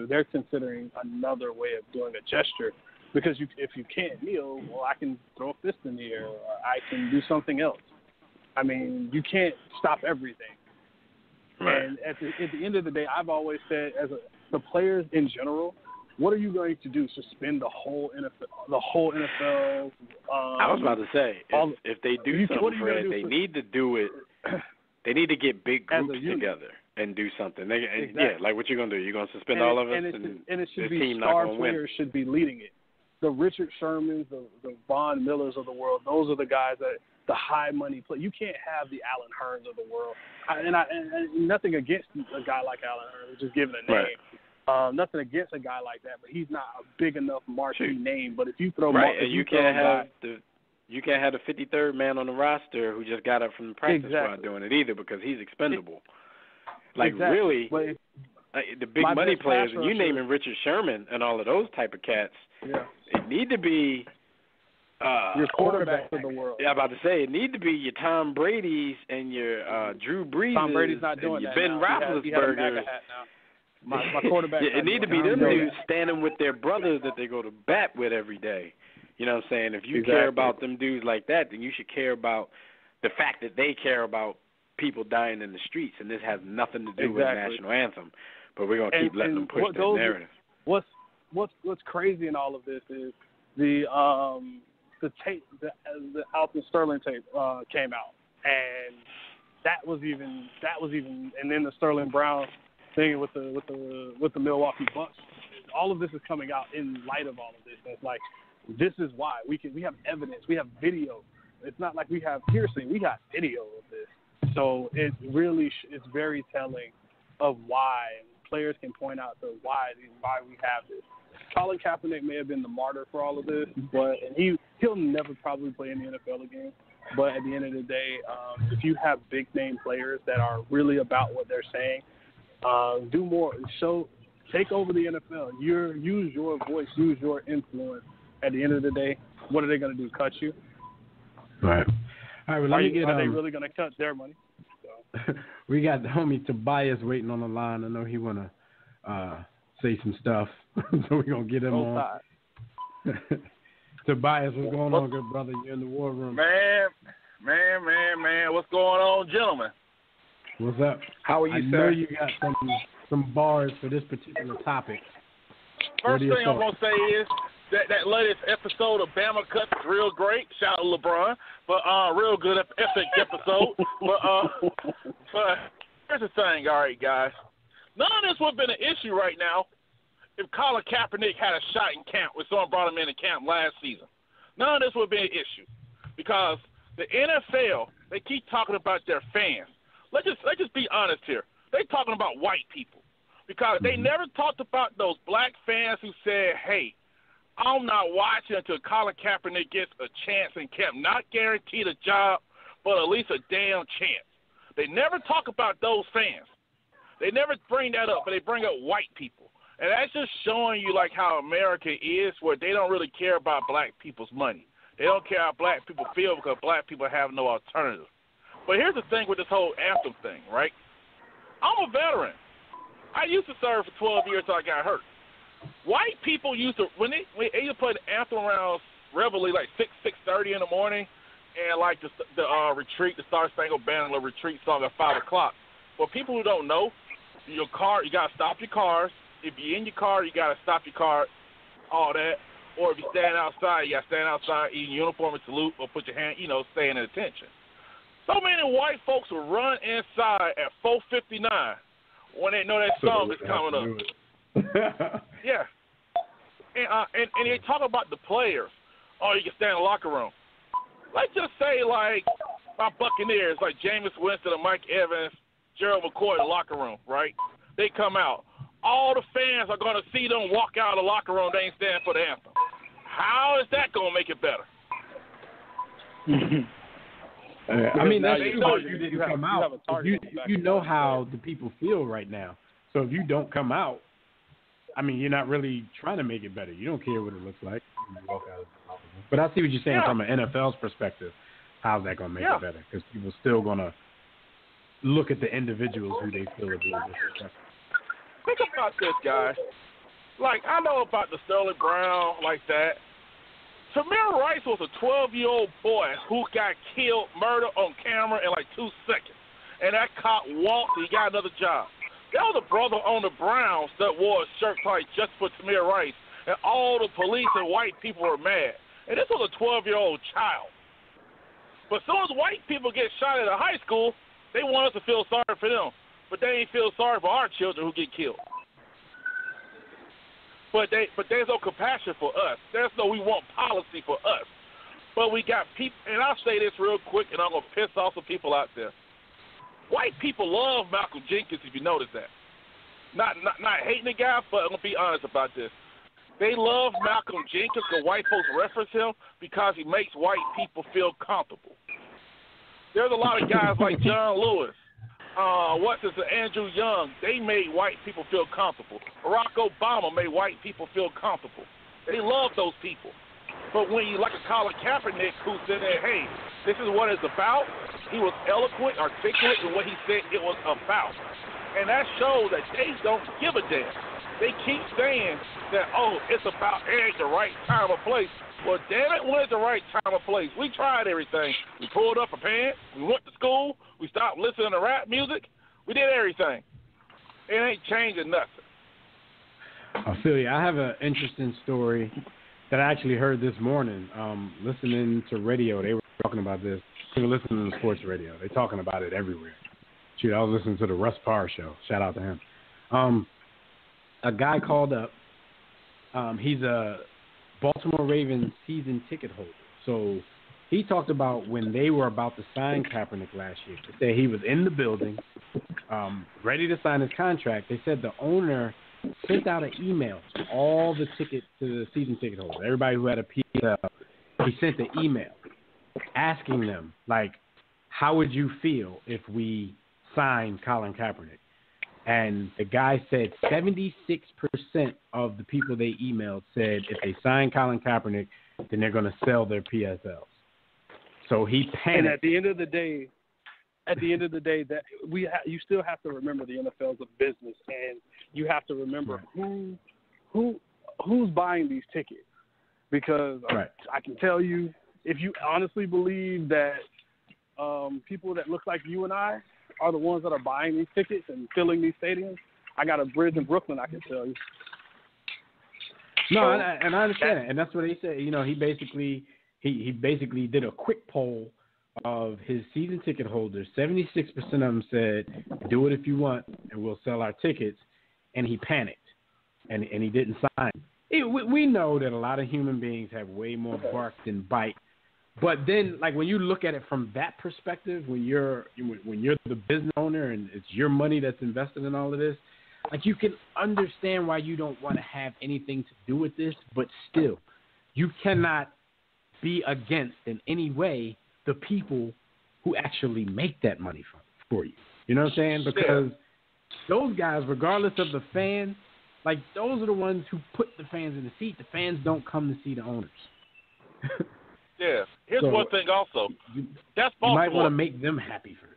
they're considering another way of doing a gesture. Because if you can't kneel, well, I can throw a fist in the air, or I can do something else. I mean, you can't stop everything. Right. And at the end of the day, I've always said, the players in general, what are you going to do? Suspend the whole NFL? I was about to say, if they do something, Fred, they need to do it. They need to get big groups together and do something. Exactly. Yeah, like what you're going to do? You're going to suspend all of us, and it should be star players should be leading it. The Richard Shermans, the Von Millers of the world, those are the guys that the high money play. You can't have the Alan Hearns of the world. And nothing against a guy like Alan Hearns, just giving a name. Right. Nothing against a guy like that, but he's not a big enough marquee name. But if you throw you can't have the 53rd man on the roster who just got up from the practice squad doing it either because he's expendable. Really, the big money players, and you naming Richard Sherman and all of those type of cats, it need to be your quarterbacks of the world. Yeah, I'm about to say it need to be your Tom Brady's and your Drew Brees. Tom Brady's not doing your that. Ben Roethlisberger. My quarterback. It need to be them dudes standing with their brothers that they go to bat with every day. You know what I'm saying? If you care about them dudes like that, then you should care about the fact that they care about people dying in the streets, and this has nothing to do with the national anthem. But we're gonna keep letting them push that narrative. What's crazy in all of this is the tape, the Alton Sterling tape came out, and that was even, and then the Sterling Brown thing with the Milwaukee Bucks. All of this is coming out in light of all of this. And it's like, this is why we have evidence, we have video. It's not like we have hearsay, we got video of this. So it really it's very telling of why players can point out to why we have this. Colin Kaepernick may have been the martyr for all of this, but he'll never probably play in the NFL again. But at the end of the day, if you have big name players that are really about what they're saying, do more. Take over the NFL. Use your voice, use your influence. At the end of the day, what are they going to do? Cut you? Right. All right. Well, are they really going to cut their money? So. We got the homie Tobias waiting on the line. I know he want to say some stuff, so we're gonna get him on. Tobias, what's going on, good brother? You're in the war room. Man, what's going on, gentlemen? What's up? How are you, sir? I know you got some bars for this particular topic. First thing I'm gonna say is that latest episode of Bama Cuts is real great. Shout out to LeBron, but real good epic episode. but here's the thing, all right, guys. None of this would have been an issue right now if Colin Kaepernick had a shot in camp when someone brought him into camp last season. None of this would have been an issue because the NFL, they keep talking about their fans. Let's just be honest here. They're talking about white people. because they never talked about those black fans who said, hey, I'm not watching until Colin Kaepernick gets a chance in camp. Not guaranteed a job, but at least a damn chance. They never talk about those fans. They never bring that up, but they bring up white people. And that's just showing you, like, how America is, where they don't really care about black people's money. They don't care how black people feel because black people have no alternative. But here's the thing with this whole anthem thing, right? I'm a veteran. I used to serve for 12 years until I got hurt. White people used to, when they used to play the anthem around Reveille, like 6:30 in the morning, and like the retreat, the Star Spangled Banner retreat song at 5 o'clock. For people who don't know, your car, you got to stop your cars. If you're in your car, you got to stop your car, all that. Or if you stand outside, you got to stand outside in uniform and salute or put your hand, staying at attention. So many white folks will run inside at 4:59 when they know that song is coming up. Yeah. And they talk about the players. Oh, you can stand in the locker room. Let's just say, like, my Buccaneers, like Jameis Winston and Mike Evans, Gerald McCoy in the locker room, right? They come out. All the fans are going to see them walk out of the locker room. They ain't stand for the anthem. How is that going to make it better? I mean, that's true. You didn't come out. You know how the people feel right now. So if you don't come out, I mean, you're not really trying to make it better. You don't care what it looks like. You walk out of the locker room. But I see what you're saying from an NFL's perspective. How's that going to make it better? Because people still going to look at the individuals who they feel are being disrespectful. Think about this, guys. Like, I know about the Sterling Brown like that. Tamir Rice was a 12-year-old boy who got killed, murdered on camera in like 2 seconds. And that cop walked and he got another job. There was a brother on the Browns that wore a shirt probably just for Tamir Rice. And all the police and white people were mad. And this was a 12-year-old child. But as soon as white people get shot at a high school, they want us to feel sorry for them. But they ain't feel sorry for our children who get killed. But there's no compassion for us. There's no we want policy for us. But we got people, and I'll say this real quick, and I'm going to piss off some people out there. White people love Malcolm Jenkins, if you notice that. Not hating the guy, but I'm going to be honest about this. They love Malcolm Jenkins because white folks reference him because he makes white people feel comfortable. There's a lot of guys like John Lewis, Andrew Young. They made white people feel comfortable. Barack Obama made white people feel comfortable. They love those people. But when you like a Colin Kaepernick who said that, hey, this is what it's about, he was eloquent, articulate in what he said it was about. And that shows that they don't give a damn. They keep saying that, oh, it's about the right time or place. Well, damn it, when is the right time or place? We tried everything. We pulled up a pants. We went to school. We stopped listening to rap music. We did everything. It ain't changing nothing. I feel you. I have an interesting story that I actually heard this morning. Listening to radio, they were talking about this. They were listening to sports radio. They're talking about it everywhere. Shoot, I was listening to the Russ Parr show. Shout out to him. A guy called up. He's a Baltimore Ravens season ticket holder. So he talked about when they were about to sign Kaepernick last year. They said he was in the building, ready to sign his contract. They said the owner sent out an email to all the tickets to the season ticket holders. Everybody who had a PSL, he sent an email asking them, like, how would you feel if we signed Colin Kaepernick? And the guy said 76% of the people they emailed said if they sign Colin Kaepernick, then they're going to sell their PSLs. So he panicked. And at the end of the day, that you still have to remember the NFL's a business, and you have to remember who's buying these tickets. Because I can tell you, if you honestly believe that people that look like you and I are the ones that are buying these tickets and filling these stadiums, I got a bridge in Brooklyn, I can tell you. No, and I understand it. And that's what he said. You know, he basically did a quick poll of his season ticket holders. 76% of them said, do it if you want, and we'll sell our tickets. And he panicked, and he didn't sign. We know that a lot of human beings have way more bark than bite. But then, like, when you look at it from that perspective, when you're the business owner and it's your money that's invested in all of this, Like, you can understand why you don't want to have anything to do with this, but still, you cannot be against in any way the people who actually make that money for you. You know what I'm saying? Because those guys, regardless of the fans, like, those are the ones who put the fans in the seat. The fans don't come to see the owners. Yeah. Here's So, one thing also. That's Baltimore. You might want to make them happy first.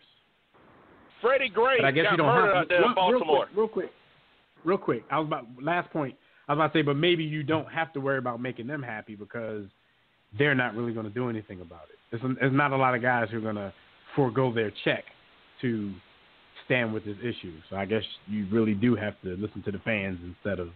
Freddie Gray But I guess got you don't murdered have out there in Baltimore. Real quick. Last point. I was about to say, but maybe you don't have to worry about making them happy because they're not really going to do anything about it. There's not a lot of guys who are going to forego their check to stand with this issue. So I guess you really do have to listen to the fans instead of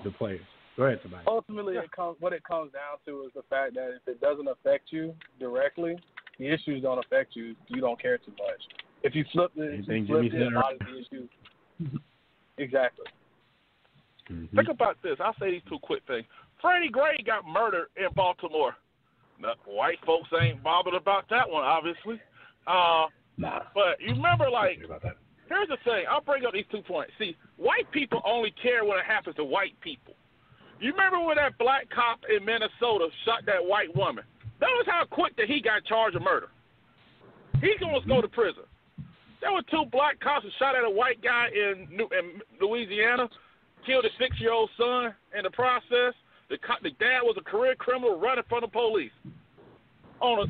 the players. Go ahead, Tobias. Ultimately, what it comes down to is the fact that if it doesn't affect you directly, the issues don't affect you. You don't care too much. If you flip it, a lot of the issues. Exactly. Mm-hmm. Think about this. I'll say these two quick things. Freddie Gray got murdered in Baltimore. Now, white folks ain't bothered about that one, obviously. But you remember, like, here's the thing. I'll bring up these 2 points. See, white people only care when it happens to white people. You remember when that black cop in Minnesota shot that white woman? Notice how quick that he got charged of murder. He's going to go to prison. There were 2 black cops who shot at a white guy in Louisiana, killed his 6-year-old son in the process. The dad was a career criminal running from the police.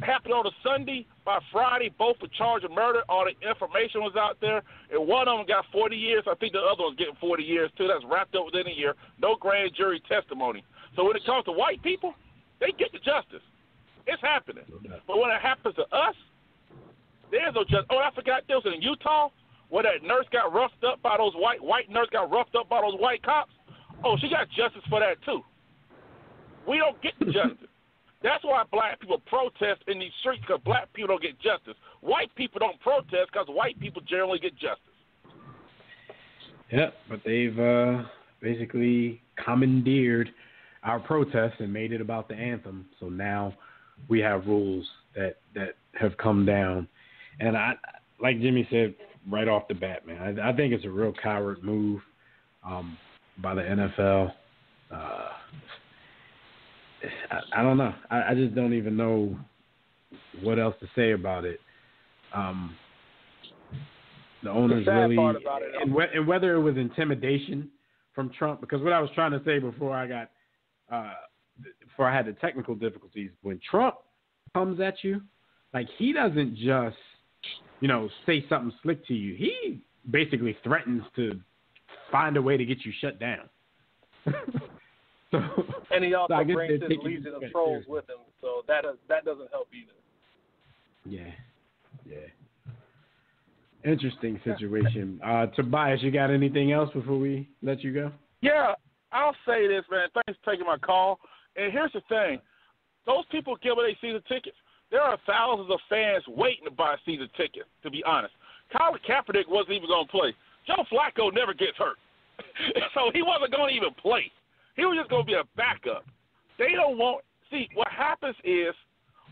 Happened on a Sunday. By Friday, both were charged of murder. All the information was out there. And one of them got 40 years. I think the other one's getting 40 years, too. That's wrapped up within a year. No grand jury testimony. So when it comes to white people, they get the justice. It's happening. But when it happens to us, there's no justice. Oh, I forgot this was in Utah where that nurse got roughed up by those white nurse got roughed up by those white cops. Oh, she got justice for that, too. We don't get the justice. That's why black people protest in these streets, because black people don't get justice. White people don't protest because white people generally get justice. Yeah, but they've basically commandeered our protests and made it about the anthem. So now we have rules that have come down. And I, like Jimmy said right off the bat, man, I think it's a real coward move by the NFL. I don't know. I just don't even know what else to say about it. The owners really, and whether it was intimidation from Trump, because what I was trying to say before I had the technical difficulties, when Trump comes at you, like, he doesn't just, say something slick to you. He basically threatens to find a way to get you shut down. And he also brings his legion of trolls with him, so that doesn't help either. Yeah. Interesting situation. Tobias, you got anything else before we let you go? Yeah, I'll say this, man. Thanks for taking my call. And here's the thing. Those people give away season tickets. There are thousands of fans waiting to buy season tickets, to be honest. Colin Kaepernick wasn't even going to play. Joe Flacco never gets hurt. So he wasn't going to even play. He was just going to be a backup. They don't want – see, what happens is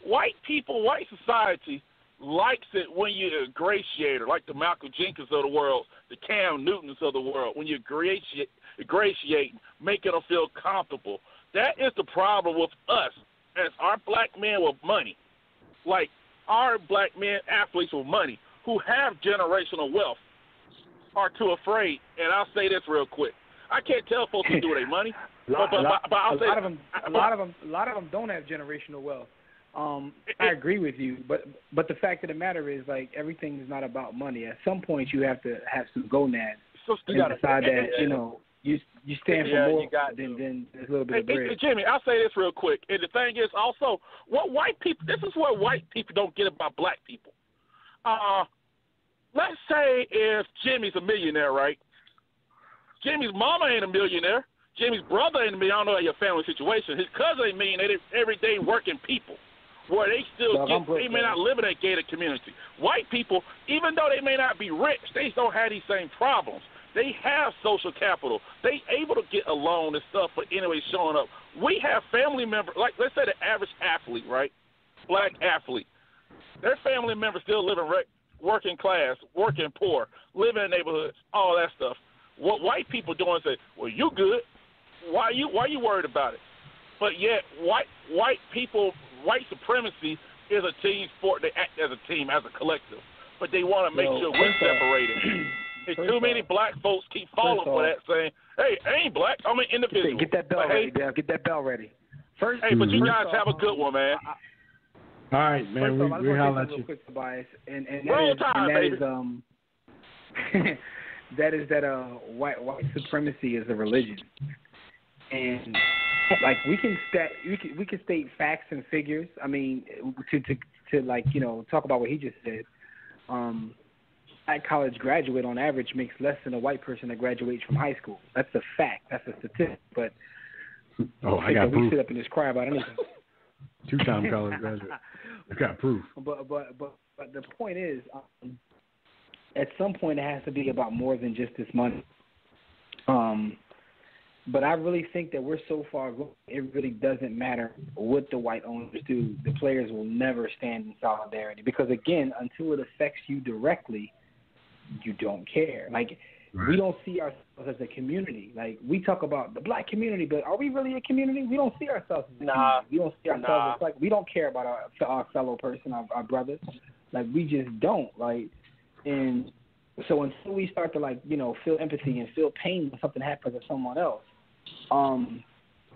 white people, white society likes it when you ingratiate her, like the Malcolm Jenkins of the world, the Cam Newtons of the world, when you ingratiate, making them feel comfortable. That is the problem with us as our black men with money, like our black men athletes with money who have generational wealth are too afraid. And I'll say this real quick. I can't tell folks to do with their money. A lot of them don't have generational wealth. I agree with you, but the fact of the matter is, like, everything is not about money. At some point, you have to have some gonads and decide that you stand for more than a little bit of bread. Jimmy, I'll say this real quick. And the thing is also, this is what white people don't get about black people. Let's say if Jimmy's a millionaire, right? Jimmy's mama ain't a millionaire. Jimmy's brother ain't a millionaire. I don't know your family situation. His cousin ain't a millionaire. They're everyday working people where they still they may not live in that gated community. White people, even though they may not be rich, they don't have these same problems. They have social capital. They able to get a loan and stuff, but anyway, showing up. We have family members, like let's say the average athlete, right? Black athlete. Their family members still living working class, working poor, living in neighborhoods, all that stuff. what white people doing and say, well, you good. Why you worried about it? But yet white people, white supremacy is a team sport. They act as a team, as a collective. But they want to make sure we're separated. And too many black folks keep falling for that, saying, hey, I ain't black. I'm an individual. Get that bell ready, Dale. Get that bell ready. First, hey, but you guys have a good one, man. All right, man. We holler at you. Quick, Tobias, and Roll Tide, baby. That is white supremacy is a religion, and like we can state facts and figures. I mean, to like talk about what he just said. Black college graduate on average makes less than a white person that graduates from high school. That's a fact. That's a statistic. But I got proof. We sit up and just cry about anything. 2-time college graduate. I got proof. But the point is, at some point it has to be about more than just this money. But I really think that we're so far gone, it really doesn't matter what the white owners do. The players will never stand in solidarity because, again, until it affects you directly, you don't care. Like, we don't see ourselves as a community. Like, we talk about the black community, but are we really a community? We don't see ourselves as a community. We don't see ourselves as, like, we don't care about our fellow person, our brothers. Like, we just don't. Like, and so until we start to, like, feel empathy and feel pain when something happens to someone else,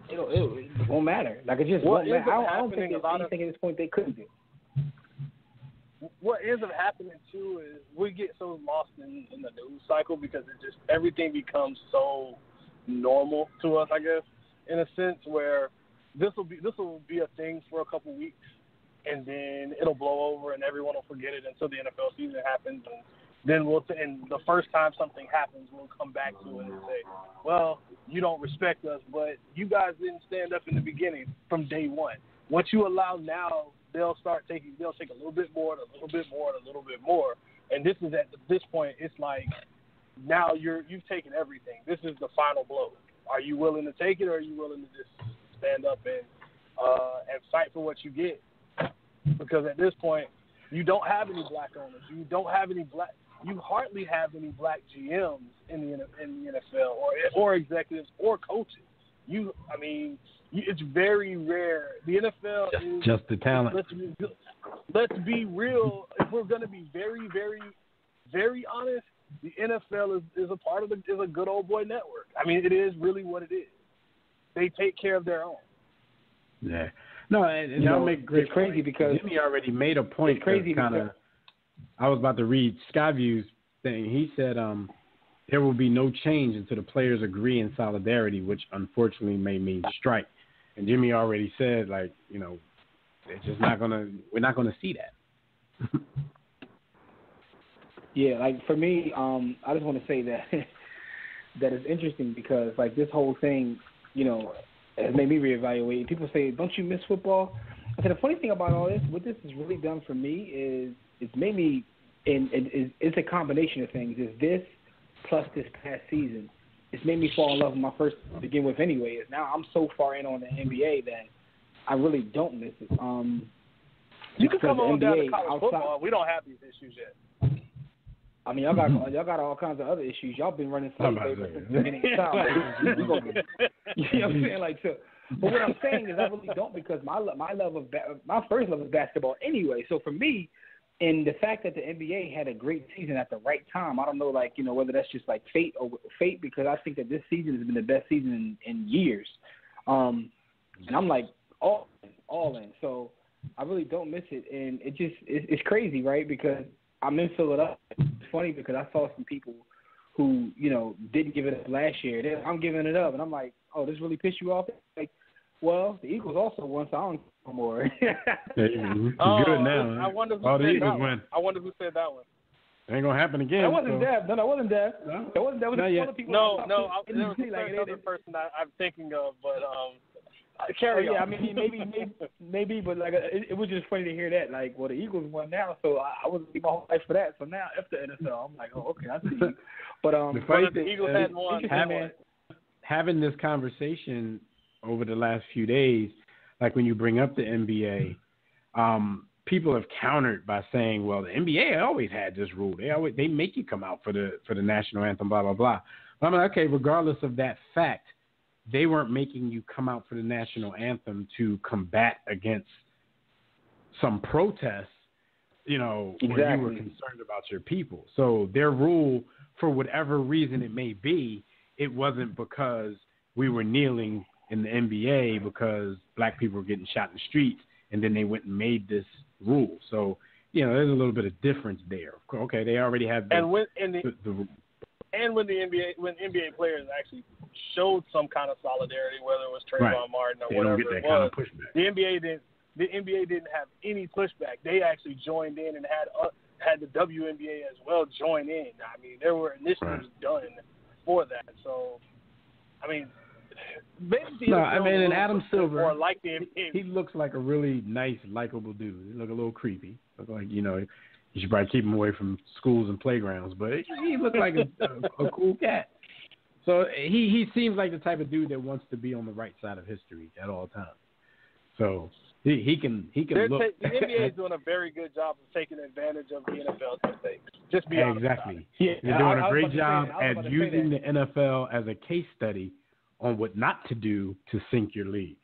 it won't matter. Like, it just won't matter. I don't think there's anything at this point they couldn't do. What ends up happening too is we get so lost in the news cycle because it just everything becomes so normal to us, I guess, in a sense where this will be a thing for a couple weeks and then it'll blow over and everyone will forget it until the NFL season happens, and then and the first time something happens, we'll come back to it and say, well, you don't respect us, but you guys didn't stand up in the beginning from day one. What you allow now, they'll take a little bit more, and a little bit more, and a little bit more. And this is at this point, it's like now you've taken everything. This is the final blow. Are you willing to take it, or are you willing to just stand up and fight for what you get? Because at this point, you don't have any black owners. You hardly have any black GMs in the NFL or executives or coaches. It's very rare. The NFL is just the talent. Let's be real. If we're going to be very, very, very honest, the NFL is a good old boy network. I mean, it is really what it is. They take care of their own. Yeah. No, and y'all make great. It's crazy because Jimmy already made a point. It's crazy because I was about to read Skyview's thing. He said there will be no change until the players agree in solidarity, which unfortunately may mean strike. And Jimmy already said, like, it's just not gonna. We're not gonna see that. Yeah, like for me, I just want to say that that is interesting because like this whole thing, has made me reevaluate. People say, "Don't you miss football?" I said the funny thing about all this, what this has really done for me is it's made me, and it's a combination of things. Is this plus this past season? It's made me fall in love with my first to begin with anyway. Is now I'm so far in on the NBA that I really don't miss it. You can come on down to college football. We don't have these issues yet. I mean, y'all got all kinds of other issues. Y'all been running slave labor since the beginning of time. You know what I'm saying? Like, so, but what I'm saying is I really don't because my first love is basketball anyway. So for me, and the fact that the NBA had a great season at the right time, I don't know, like, whether that's just like fate because I think that this season has been the best season in years. And I'm like all in. So I really don't miss it. And it's crazy, right? Because I'm in Philadelphia. It's funny because I saw some people who, didn't give it up last year. I'm giving it up. And I'm like, oh, this really pissed you off? Like, well, the Eagles also won, so I don't care more. Good now. I wonder who said that one. Ain't gonna happen again. That wasn't Dev. No, that wasn't Dev. That was one of the people. No, there was another person I'm thinking of, but carry on. Yeah, I mean, maybe, but like it was just funny to hear that. Like, well, the Eagles won now, so I was my whole life for that. So now after NFL, I'm like, oh, okay, I see you. But the Eagles had won. Having this conversation over the last few days, like when you bring up the NBA, people have countered by saying, well, the NBA always had this rule. They make you come out for the national anthem, blah, blah, blah. I mean, okay, regardless of that fact, they weren't making you come out for the national anthem to combat against some protests, you know, where you were concerned about your people. So their rule, for whatever reason it may be, it wasn't because we were kneeling in the NBA because black people were getting shot in the streets, and then they went and made this rule. So, you know, there's a little bit of difference there. Okay, they already had the, when NBA players actually showed some kind of solidarity, whether it was Trayvon Martin or whatever it was, the NBA didn't have any pushback. They actually joined in and had the WNBA as well join in. I mean, there were initiatives done for that. So, I mean, basically, and Adam Silver, like the NBA. He looks like a really nice, likable dude. He look a little creepy. Look like, you know, you should probably keep him away from schools and playgrounds, but he looked like a cool cat. So he seems like the type of dude that wants to be on the right side of history at all times. So he can look. The NBA is doing a very good job of taking advantage of the NFL's mistakes. Just be honest. Exactly. They're doing a great job at using the NFL as a case study on what not to do to sink your league.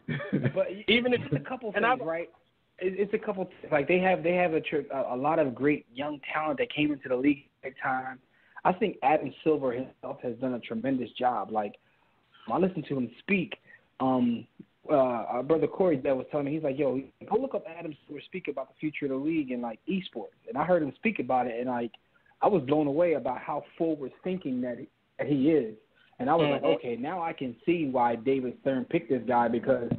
But even if it's a couple things, right? It's a couple like they have a lot of great young talent that came into the league at the time. I think Adam Silver himself has done a tremendous job. Like, I listened to him speak. Our brother Corey that was telling me, he's like, yo, go look up Adam Silver speak about the future of the league and like esports. And I heard him speak about it, and like I was blown away about how forward thinking that he is. And I was like, okay, now I can see why David Stern picked this guy, because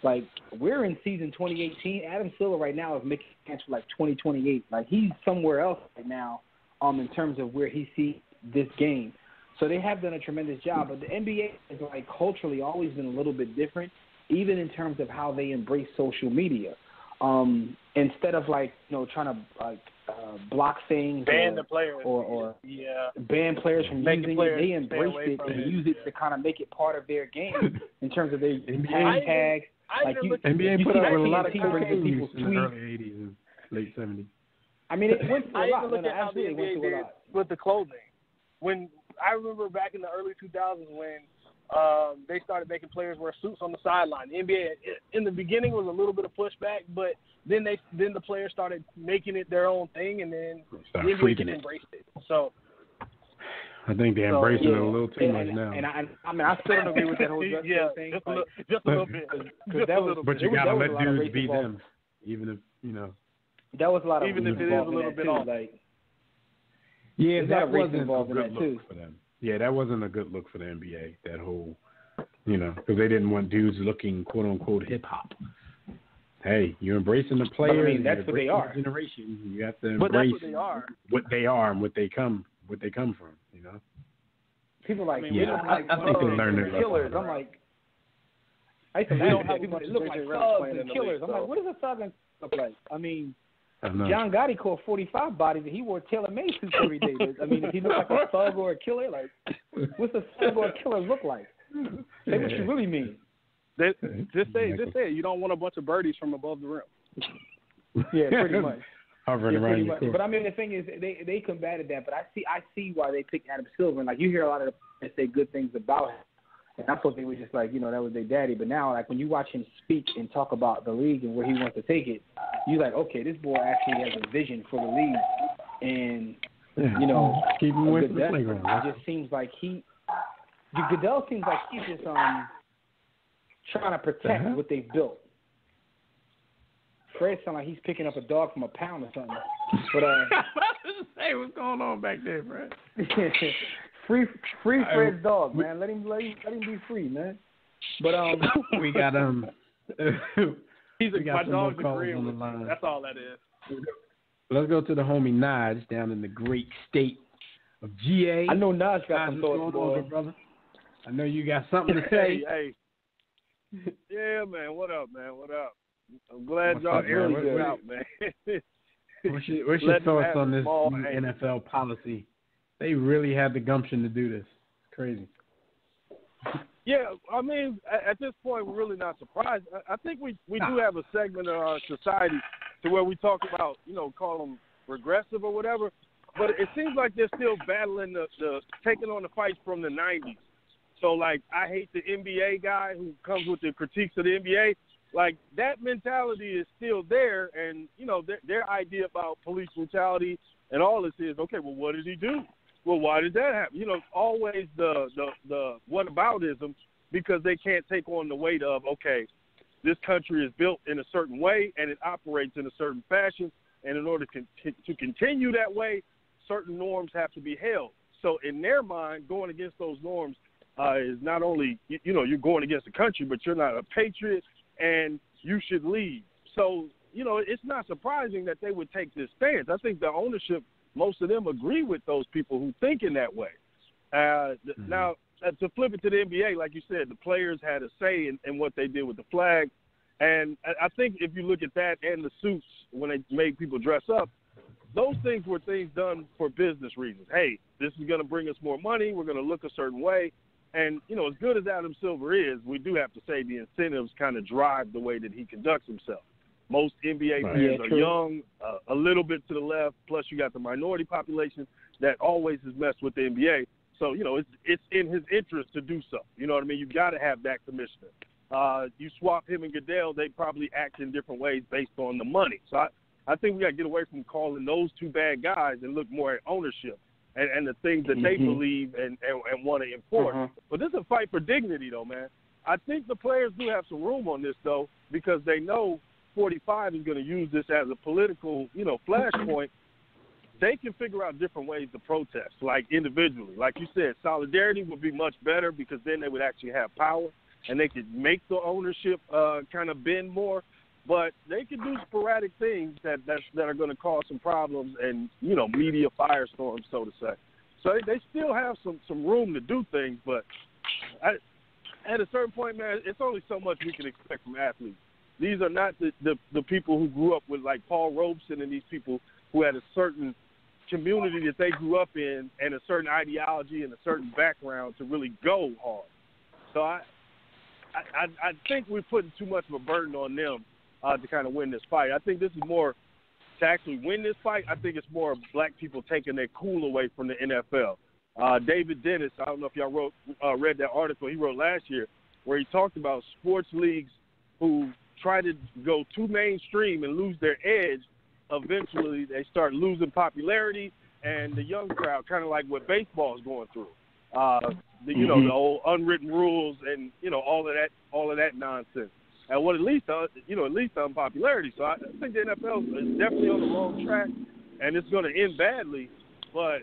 like we're in season 2018. Adam Silver right now is making plans for like 2028. Like he's somewhere else right now in terms of where he sees this game. So they have done a tremendous job. But the NBA has like culturally always been a little bit different, even in terms of how they embrace social media. Instead of like, you know, trying to block things, ban the players, or ban players from using it, they embrace it and use it to kind of make it part of their game in terms of their hashtags. NBA put up with a lot of cocaine use in the early 80s and late 70s. I mean, it went through a lot. I even look at how the NBA did with the clothing. When I remember back in the early 2000s when they started making players wear suits on the sideline. The NBA in the beginning was a little bit of pushback, but then the players started making it their own thing, and then the NBA embraced it. So I think they're embracing it a little too much now. And I still don't agree with that whole dress code thing. Just a little bit. But you gotta let dudes be them, even if you know. That was a lot of even if it is a little bit off. Like, that wasn't a good look for them. Yeah, that wasn't a good look for the NBA. That whole, you know, because they didn't want dudes looking quote unquote hip hop. Hey, you're embracing the players. But, I mean, that's what they are. Generation, you have to embrace what they are and what they come from. You know. People like, I think they learned it. Killers. I'm like, I used to laugh at people that look like thugs and killers. I'm like, what does a thug look like? I mean, John Gotti caught 45 bodies and he wore tailor-made suits every day. I mean, if he looked like a thug or a killer, like, what's a thug or a killer look like? Say what you really mean. Just say it. You don't want a bunch of birdies from above the rim. Yeah, pretty much. Hovering around your court. But I mean, the thing is, they combated that. But I see why they picked Adam Silver. And like, you hear a lot of them say good things about him. And I thought they were just like, you know, that was their daddy. But now, like, when you watch him speak and talk about the league and where he wants to take it, you're like, okay, this boy actually has a vision for the league. And, you know, keep him away from the playground. It just seems like Goodell seems like he's just trying to protect what they've built. Fred sounds like he's picking up a dog from a pound or something. But hey, what's going on back there, Fred? Free Fred's dog, man. Let him be free, man. But we got my dog's agreeing with me. That's all that is. Let's go to the homie Naj down in the great state of GA. I know Naj got some thoughts, boy. Brother. I know you got something to say. Hey. Yeah, man. What up, man? What up? I'm glad y'all really good out, man. What's your thoughts on this NFL policy? They really had the gumption to do this. It's crazy. Yeah, I mean, at this point, we're really not surprised. I think we do have a segment of our society to where we talk about, you know, call them regressive or whatever. but it seems like they're still battling the taking on the fights from the 90s. So, like, I hate the NBA guy who comes with the critiques of the NBA. Like, that mentality is still there, and, you know, their idea about police brutality and all this is, okay, well, what did he do? Well, why did that happen? You know, it's always the whataboutism, because they can't take on the weight of, okay, this country is built in a certain way and it operates in a certain fashion, and in order to continue that way, certain norms have to be held. So in their mind, going against those norms is not only, you know, you're going against the country, but you're not a patriot and you should leave. So, you know, it's not surprising that they would take this stance. I think the ownership, most of them agree with those people who think in that way. Now, to flip it to the NBA, like you said, the players had a say in what they did with the flag. And I think if you look at that and the suits when they made people dress up, those things were things done for business reasons. Hey, this is going to bring us more money. We're going to look a certain way. And, you know, as good as Adam Silver is, we do have to say the incentives kind of drive the way that he conducts himself. Most NBA fans are young, a little bit to the left, plus you got the minority population that always has messed with the NBA. So, you know, it's in his interest to do so. You know what I mean? You got to have that commissioner. You swap him and Goodell, they probably act in different ways based on the money. So I think we got to get away from calling those two bad guys and look more at ownership and the things that they believe and want to enforce. But this is a fight for dignity, though, man. I think the players do have some room on this, though, because they know 45 is going to use this as a political, you know, flashpoint. They can figure out different ways to protest, like individually. Like you said, solidarity would be much better because then they would actually have power and they could make the ownership kind of bend more. But they can do sporadic things that are going to cause some problems and, you know, media firestorms, so to say. So they still have some room to do things, but at a certain point, man, it's only so much we can expect from athletes. These are not the people who grew up with, like, Paul Robeson and these people who had a certain community that they grew up in and a certain ideology and a certain background to really go hard. So I think we're putting too much of a burden on them to kind of win this fight. I think this is more to actually win this fight. I think it's more black people taking their cool away from the NFL. David Dennis, I don't know if y'all read that article he wrote last year where he talked about sports leagues who try to go too mainstream and lose their edge. Eventually they start losing popularity and the young crowd, kind of like what baseball is going through. You know, the old unwritten rules and, you know, all of that nonsense. And what it leads to unpopularity. So I think the NFL is definitely on the wrong track, and it's going to end badly. But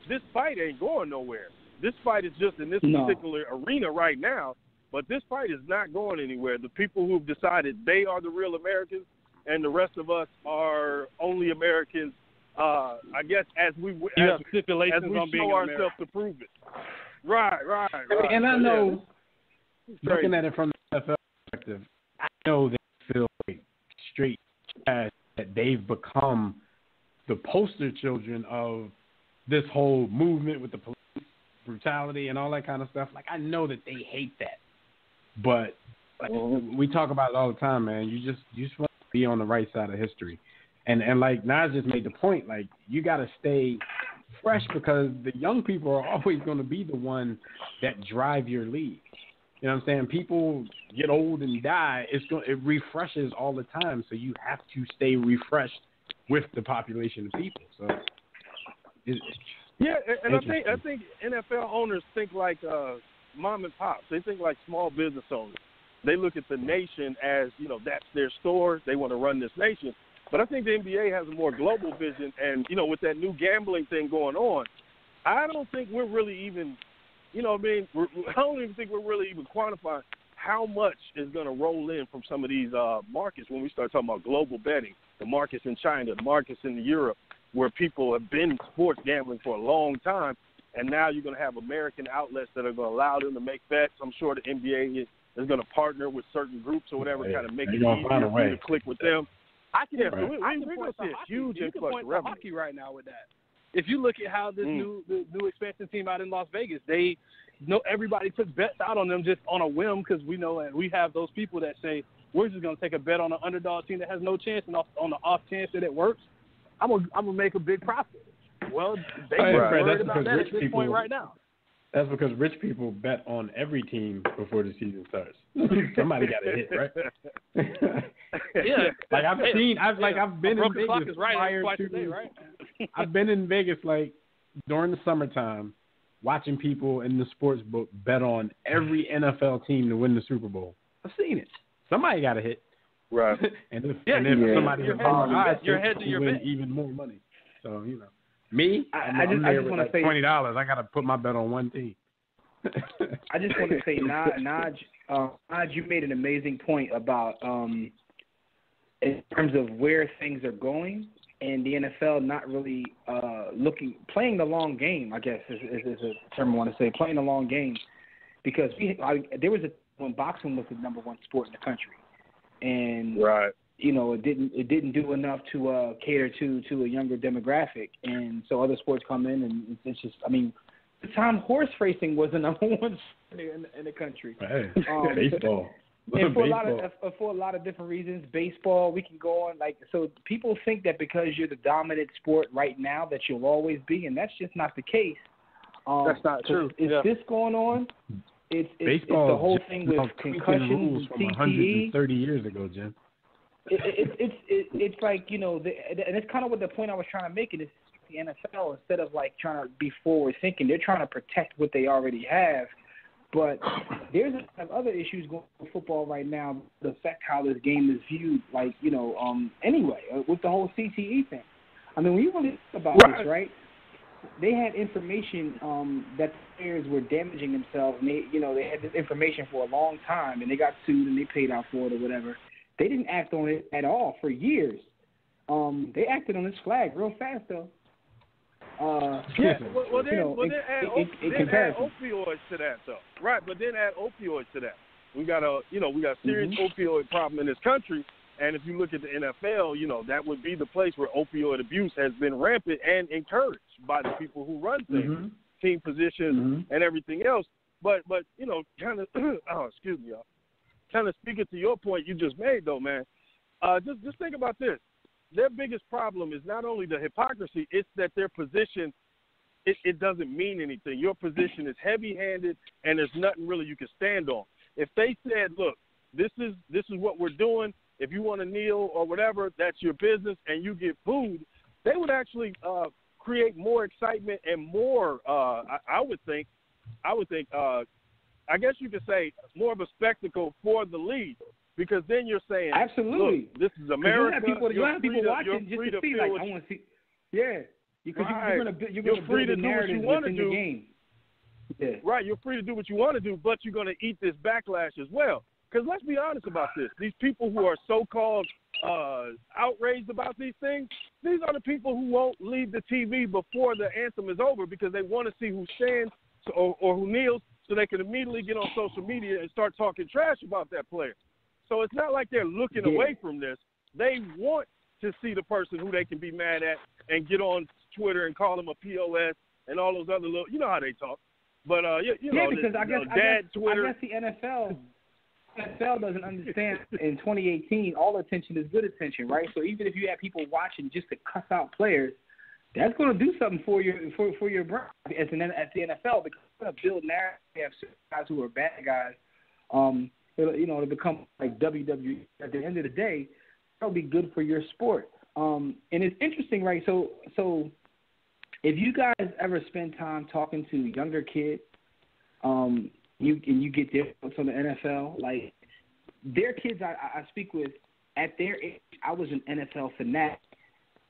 this fight ain't going nowhere. This fight is just in this particular arena right now, but this fight is not going anywhere. The people who've decided they are the real Americans and the rest of us are only Americans, I guess, as we show ourselves to prove it. Right. And I know, looking at it from the NFL perspective, I know they feel like straight that they've become the poster children of this whole movement with the police brutality and all that kind of stuff. Like, I know that they hate that, but like, we talk about it all the time, man. You just want to be on the right side of history, and like Nas just made the point, like, you got to stay fresh because the young people are always going to be the one that drive your league. You know what I'm saying? People get old and die. It refreshes all the time, so you have to stay refreshed with the population of people. So, and I think NFL owners think like mom and pops. They think like small business owners. They look at the nation as, you know, that's their store. They want to run this nation. But I think the NBA has a more global vision, and, you know, with that new gambling thing going on, I don't think we're really even, you know what I mean, I don't even think we're really even quantifying how much is going to roll in from some of these markets when we start talking about global betting, the markets in China, the markets in Europe, where people have been sports gambling for a long time, and now you're going to have American outlets that are going to allow them to make bets. I'm sure the NBA is going to partner with certain groups or whatever, kind of make it easier for you to click with them. We're going to see a huge influx of revenue. Hockey right now with that. If you look at how this new expansion team out in Las Vegas, everybody took bets out on them just on a whim because we know and we have those people that say we're just going to take a bet on an underdog team that has no chance, and on the off chance that it works, I'm gonna make a big profit. Well, they worried about that at this people, point right now. That's because rich people bet on every team before the season starts. Somebody got a hit, right? Yeah. Like I've been in Vegas prior twice to, a day, right? I've been in Vegas like during the summertime, watching people in the sports book bet on every NFL team to win the Super Bowl. I've seen it. Somebody got a hit. Right. and if somebody you're hedging your win bet. even more money. So, me, I just want to say $20. I got to put my bet on one team. I just want to say, Naj, you made an amazing point about in terms of where things are going, and the NFL not really playing the long game, I guess is a term I want to say, playing the long game, because there was when boxing was the number one sport in the country, and right. It didn't do enough to cater to a younger demographic, and so other sports come in, and it's just, the time horse racing was the number one sport in the country. Hey, baseball. And for a lot of different reasons, baseball, we can go on, so people think that because you're the dominant sport right now that you'll always be, and that's just not the case. That's not true. It's this going on. It's baseball, the whole thing with concussions rules from 130 years ago, Jim. It's like, and it's kind of what the point I was trying to make is the NFL, instead of trying to be forward thinking, they're trying to protect what they already have. But there's other issues going on with football right now that affect how this game is viewed. Anyway, with the whole CTE thing. When you really think about this, right? They had information that the players were damaging themselves, and they had this information for a long time, and they got sued and they paid out for it or whatever. They didn't act on it at all for years. They acted on this flag real fast, though. Well, then add opioids to that, though. Right, but then add opioids to that. We got a serious opioid problem in this country, and if you look at the NFL, that would be the place where opioid abuse has been rampant and encouraged by the people who run things, team positions, and everything else. But kind of, excuse me, y'all. Kind of speaking to your point you just made, though, man, just think about this. Their biggest problem is not only the hypocrisy, it's that their position, it doesn't mean anything. Your position is heavy-handed, and there's nothing really you can stand on. If they said, look, this is what we're doing, if you want to kneel or whatever, that's your business, and you get booed, they would actually create more excitement and more, I would think, I guess you could say, more of a spectacle for the league, because then you're saying, absolutely, look, this is America. You have people watching just to see, I want to see. Yeah, because you're going to build a narrative within the game. Yeah. Right, you're free to do what you want to do, but you're going to eat this backlash as well. Because let's be honest about this. These people who are so-called outraged about these things, these are the people who won't leave the TV before the anthem is over because they want to see who stands or who kneels, so they can immediately get on social media and start talking trash about that player. So it's not like they're looking away from this. They want to see the person who they can be mad at and get on Twitter and call them a POS and all those other little, you know how they talk. But, because I guess Twitter. The NFL doesn't understand in 2018 all attention is good attention, right? So even if you have people watching just to cuss out players, that's going to do something for your brand at the NFL, because it's going to build narrative. You have guys who are bad guys, to become like WWE. At the end of the day, that'll be good for your sport. And it's interesting, right? So if you guys ever spend time talking to younger kids, you get their thoughts on the NFL, like their kids I speak with at their age, I was an NFL fanatic,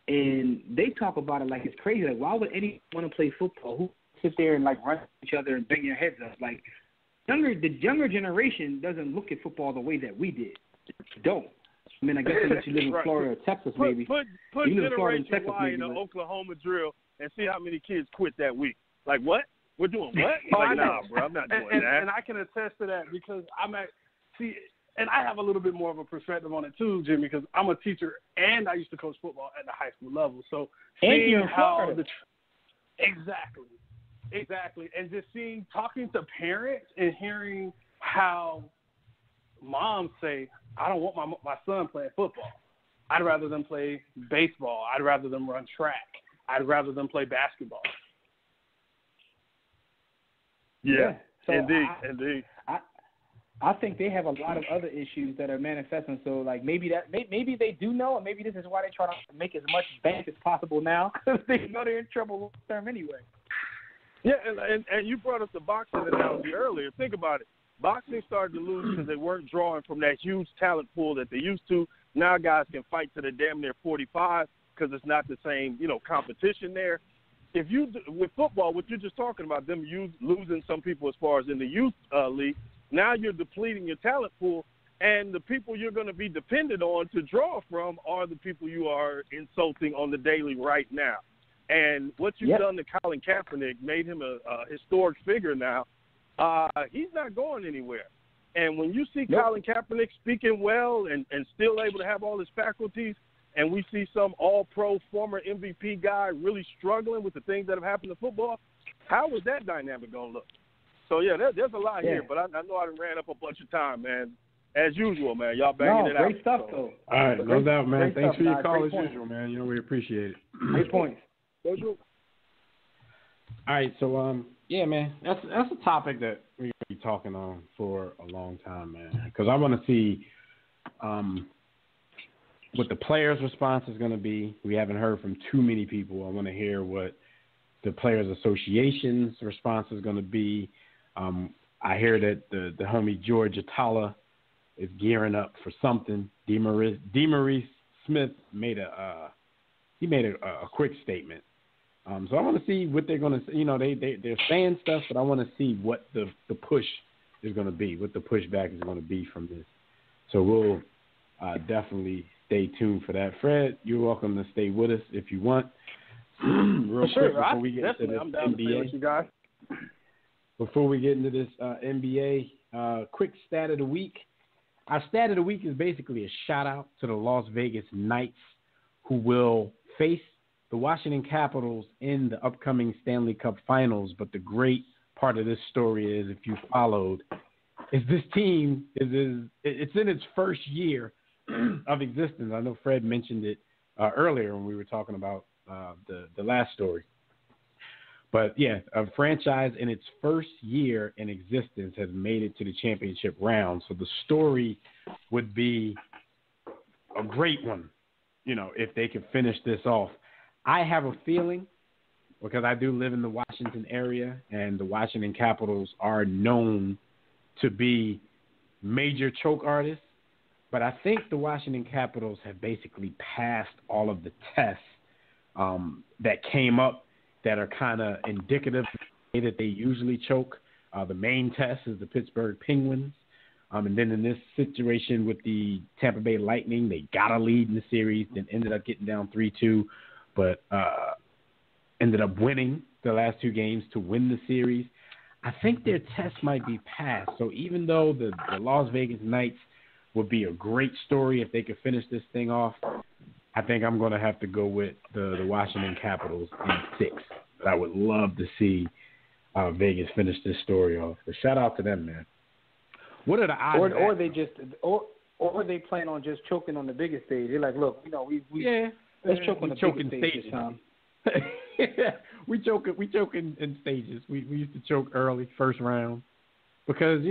and they talk about it like it's crazy. Like, why would anyone want to play football? Who sit there and like run each other and bang your heads up? Like the younger generation doesn't look at football the way that we did. They don't. I mean, I guess unless you live in Florida or Texas, maybe. Put Generation Y in the Oklahoma drill and see how many kids quit that week. Like, what? We're doing what? Like, nah, bro, I'm not doing that. And I can attest to that because and I have a little bit more of a perspective on it too, Jimmy, because I'm a teacher and I used to coach football at the high school level. So seeing how exactly, and just talking to parents and hearing how moms say, I don't want my son playing football. I'd rather them play baseball. I'd rather them run track. I'd rather them play basketball. Yeah. So Indeed. I think they have a lot of other issues that are manifesting. So, like, maybe they do know, and maybe this is why they try to make as much bank as possible now, because they know they're in trouble long term anyway. Yeah, and you brought up the boxing analogy earlier. Think about it. Boxing started to lose because they weren't drawing from that huge talent pool that they used to. Now guys can fight to the damn near 45 because it's not the same, competition there. With football, what you're just talking about, them losing some people as far as in the youth league, now you're depleting your talent pool, and the people you're going to be dependent on to draw from are the people you are insulting on the daily right now. And what you've done to Colin Kaepernick made him a historic figure now. He's not going anywhere. And when you see Colin Kaepernick speaking well and still able to have all his faculties, and we see some all-pro former MVP guy really struggling with the things that have happened to football, how is that dynamic going to look? So, there's a lot here, but I know I ran up a bunch of time, man. As usual, man. Y'all banging it out. Great stuff, though. All right, no doubt, man. Thanks for your call as point. usual, man. We appreciate it. Great points. All right, so, man, that's a topic that we're going to be talking on for a long time, man, because I want to see what the players' response is going to be. We haven't heard from too many people. I want to hear what the Players Association's response is going to be. I hear that the homie George Atala is gearing up for something. DeMaurice Smith made a quick statement. So I want to see what they're going to, they're saying stuff, but I want to see what the push is going to be, what the pushback is going to be from this. So we'll definitely stay tuned for that. Fred, you're welcome to stay with us if you want. Real quick before we get into this NBA. Before we get into this NBA, quick stat of the week. Our stat of the week is basically a shout out to the Las Vegas Knights, who will face the Washington Capitals in the upcoming Stanley Cup Finals. But the great part of this story is, if you followed, is this team it's in its first year of existence. I know Fred mentioned it earlier when we were talking about the last story. But, a franchise in its first year in existence has made it to the championship round. So the story would be a great one, if they could finish this off. I have a feeling, because I do live in the Washington area, and the Washington Capitals are known to be major choke artists, but I think the Washington Capitals have basically passed all of the tests that came up that are kind of indicative of the way that they usually choke. The main test is the Pittsburgh Penguins. And then in this situation with the Tampa Bay Lightning, they got a lead in the series, then ended up getting down 3-2, but ended up winning the last two games to win the series. I think their test might be passed. So even though the Las Vegas Knights would be a great story if they could finish this thing off, I think I'm going to have to go with the Washington Capitals in 6. But I would love to see Vegas finish this story off. So shout out to them, man. What are the odds? Or they plan on just choking on the biggest stage. They're like, look, let's choke on the biggest stage this time. we choke in stages. We used to choke early, first round, because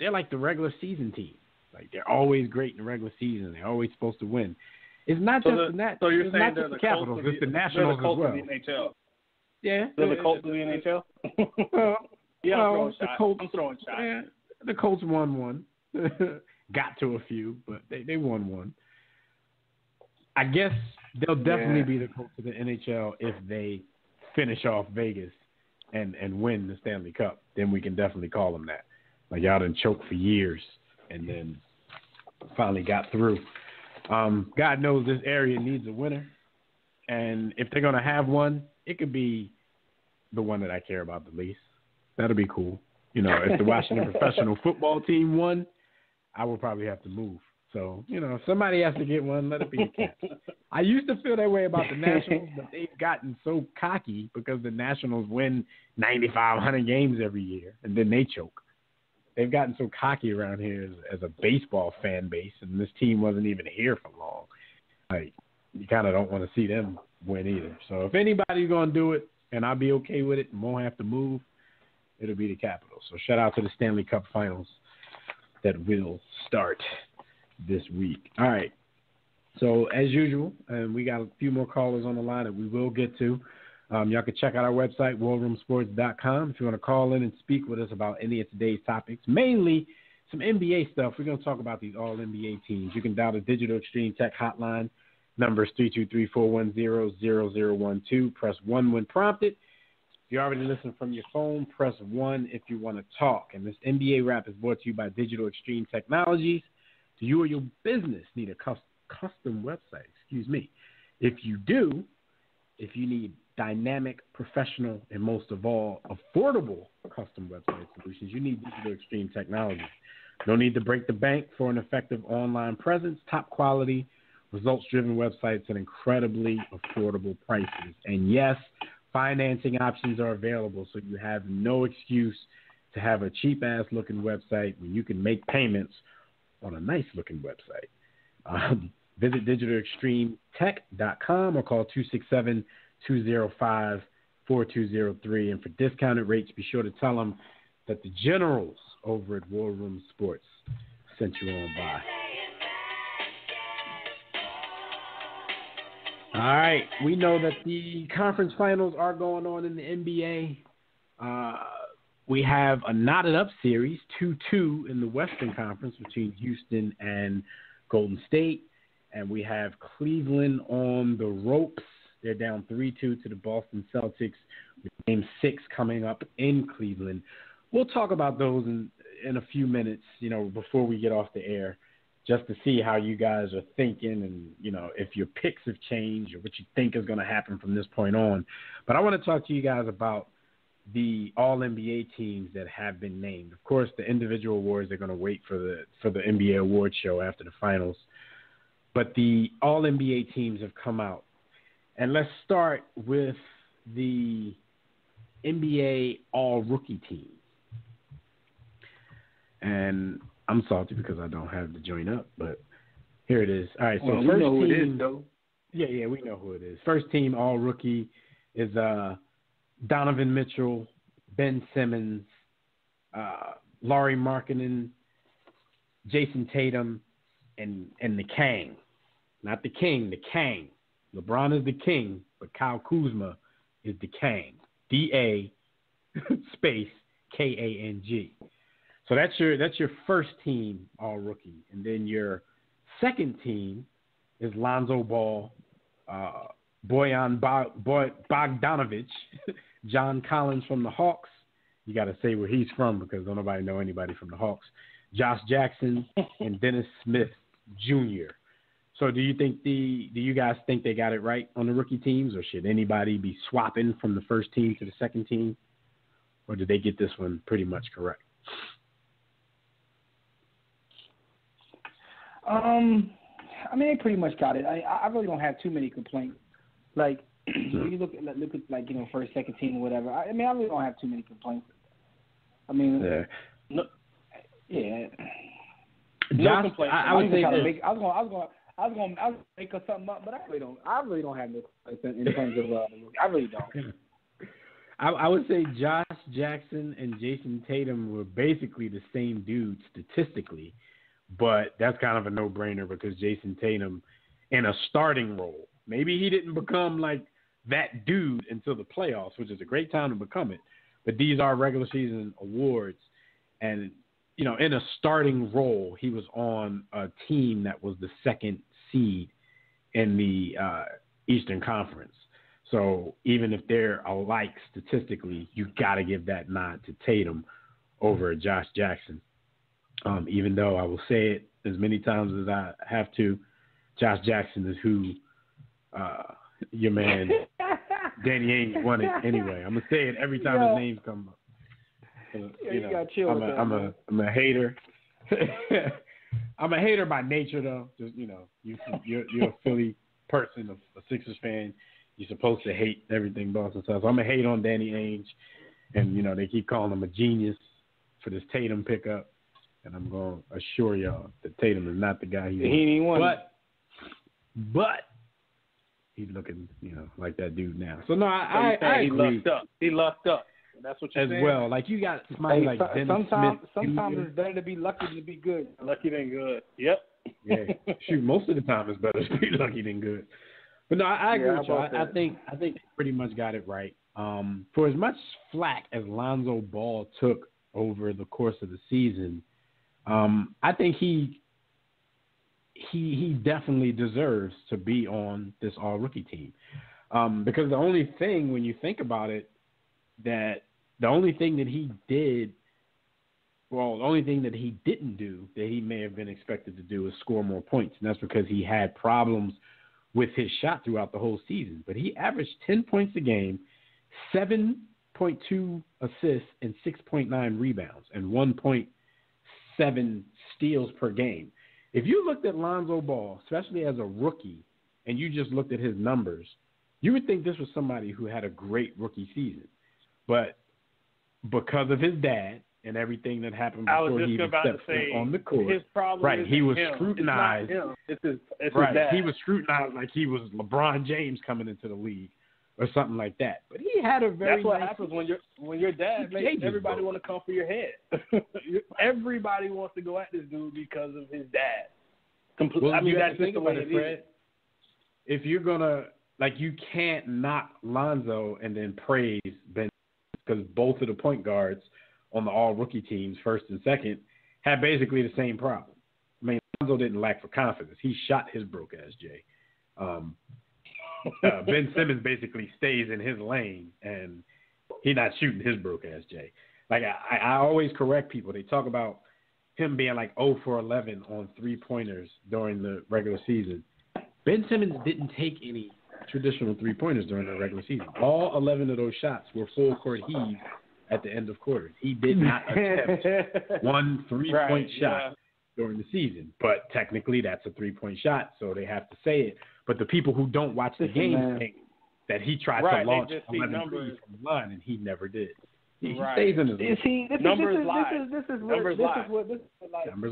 they're like the regular season team. Like, they're always great in the regular season. They're always supposed to win. It's not just so you're saying the Capitals, it's the Nationals as well. The NHL. Yeah, they're the Colts of the NHL. I'm throwing shots. Yeah, the Colts won one. Got to a few, but they won one. I guess they'll definitely be the Colts of the NHL if they finish off Vegas and win the Stanley Cup. Then we can definitely call them that. Like, y'all done choked for years and then finally got through. God knows this area needs a winner. And if they're going to have one, it could be the one that I care about the least. That'll be cool. If the Washington professional football team won, I would probably have to move. So, if somebody has to get one, let it be the Caps. I used to feel that way about the Nationals, but they've gotten so cocky because the Nationals win 9,500 games every year, and then they choke. They've gotten so cocky around here as a baseball fan base, and this team wasn't even here for long. Like, you kind of don't want to see them win either. So if anybody's going to do it, and I'll be okay with it and won't have to move, it'll be the Capitals. So shout out to the Stanley Cup Finals that will start this week. All right. So as usual, we got a few more callers on the line that we will get to. Y'all can check out our website, warroomsports.com, if you want to call in and speak with us about any of today's topics, mainly some NBA stuff. We're going to talk about these all-NBA teams. You can dial the Digital Extreme Tech hotline. Number is 323-410-0012. Press 1 when prompted. If you already listen from your phone, press 1 if you want to talk. And this NBA Wrap is brought to you by Digital Extreme Technologies. Do you or your business need a custom website? If you do, if you need dynamic, professional, and most of all, affordable custom website solutions, you need Digital Extreme Technologies. No need to break the bank for an effective online presence, top quality, results-driven websites at incredibly affordable prices. And yes, financing options are available, so you have no excuse to have a cheap-ass looking website when you can make payments on a nice-looking website. Visit digitalextremetech.com or call 267-205-4203. And for discounted rates, be sure to tell them that the generals over at War Room Sports sent you on by. All right. We know that the conference finals are going on in the NBA. We have a knotted up series, 2-2 in the Western Conference between Houston and Golden State. And we have Cleveland on the ropes. They're down 3-2 to the Boston Celtics with Game 6 coming up in Cleveland. We'll talk about those in a few minutes, before we get off the air, just to see how you guys are thinking and, if your picks have changed or what you think is going to happen from this point on. But I want to talk to you guys about the All-NBA teams that have been named. Of course, the individual awards, they're going to wait for the NBA award show after the finals. But the All-NBA teams have come out. And let's start with the NBA All-Rookie team. And I'm salty because I don't have the joint up, but here it is. All right, so first team, who it is, though. Yeah, we know who it is. First team All-Rookie is Donovan Mitchell, Ben Simmons, Lauri Markkanen, Jason Tatum, and the Kang. Not the King, the Kang. LeBron is the King, but Kyle Kuzma is the Kang. D-A space K-A-N-G. So that's your first team All-Rookie. And then your second team is Lonzo Ball, Bojan Bogdanovic, John Collins from the Hawks. You got to say where he's from because don't nobody know anybody from the Hawks. Josh Jackson and Dennis Smith Jr. So do you guys think they got it right on the rookie teams, or should anybody be swapping from the first team to the second team, or did they get this one pretty much correct? They pretty much got it. I really don't have too many complaints. Like, when you look at first, second team or whatever. I really don't have too many complaints. Yeah. No complaints. I was going to make something up, but I really don't have no complaints in terms of I really don't. I would say Josh Jackson and Jason Tatum were basically the same dude statistically, but that's kind of a no-brainer because Jason Tatum in a starting role, maybe he didn't become like that dude until the playoffs, which is a great time to become it, but these are regular season awards, and in a starting role, he was on a team that was the second seed in the Eastern Conference. So even if they're alike statistically, you got to give that nod to Tatum over Josh Jackson. Even though I will say it as many times as I have to, Josh Jackson is who your man Danny Ainge wanted anyway. I'm going to say it every time his name comes up. You got to chill with that. I'm a hater. I'm a hater by nature, though. Just you're a Philly person, a Sixers fan. You're supposed to hate everything Boston stuff. So I'm gonna hate on Danny Ainge, and they keep calling him a genius for this Tatum pickup. And I'm gonna assure y'all that Tatum is not the guy he ain't won. But he's looking, like that dude now. So no, I agree. He lucked up. That's what you're as saying? well. Like you got somebody like Dennis sometimes Smith. Sometimes it's better to be lucky than to be good. Lucky than good. Yep. Yeah. Shoot, most of the time it's better to be lucky than good. But no, I agree with you. I think they pretty much got it right. For as much flack as Lonzo Ball took over the course of the season, I think he definitely deserves to be on this all-rookie team. Because the only thing, when you think about it, that the only thing that he did, well, the only thing that he didn't do that he may have been expected to do is score more points. And that's because he had problems with his shot throughout the whole season. But he averaged 10 points a game, 7.2 assists, and 6.9 rebounds, and 1.7 steals per game. If you looked at Lonzo Ball, especially as a rookie, and you just looked at his numbers, you would think this was somebody who had a great rookie season. But because of his dad and everything that happened before he even stepped on the court, his problem right? He was him. scrutinized. It's his right, dad. he was scrutinized like he was LeBron James coming into the league or something like that. But he had a very. That's what nice happens when your dad makes everybody want to come for your head. Everybody wants to go at this dude because of his dad. Well, I mean, you that's think just the about way it, it Fred. is. If you're gonna you can't knock Lonzo and then praise Ben, because both of the point guards on the all-rookie teams, first and second, had basically the same problem. I mean, Lonzo didn't lack for confidence. He shot his broke-ass Jay. Ben Simmons basically stays in his lane, and he's not shooting his broke-ass Jay. Like, I always correct people. They talk about him being like 0 for 11 on three-pointers during the regular season. Ben Simmons didn't take any traditional three-pointers during the regular season. All 11 of those shots were full-court heaves at the end of quarters. He did not attempt one three-point shot during the season. But technically that's a three-point shot, so they have to say it. But the people who don't watch the game think that he tried to launch 11 threes from the line, and he never did. He stays in his lane. Numbers lie. Numbers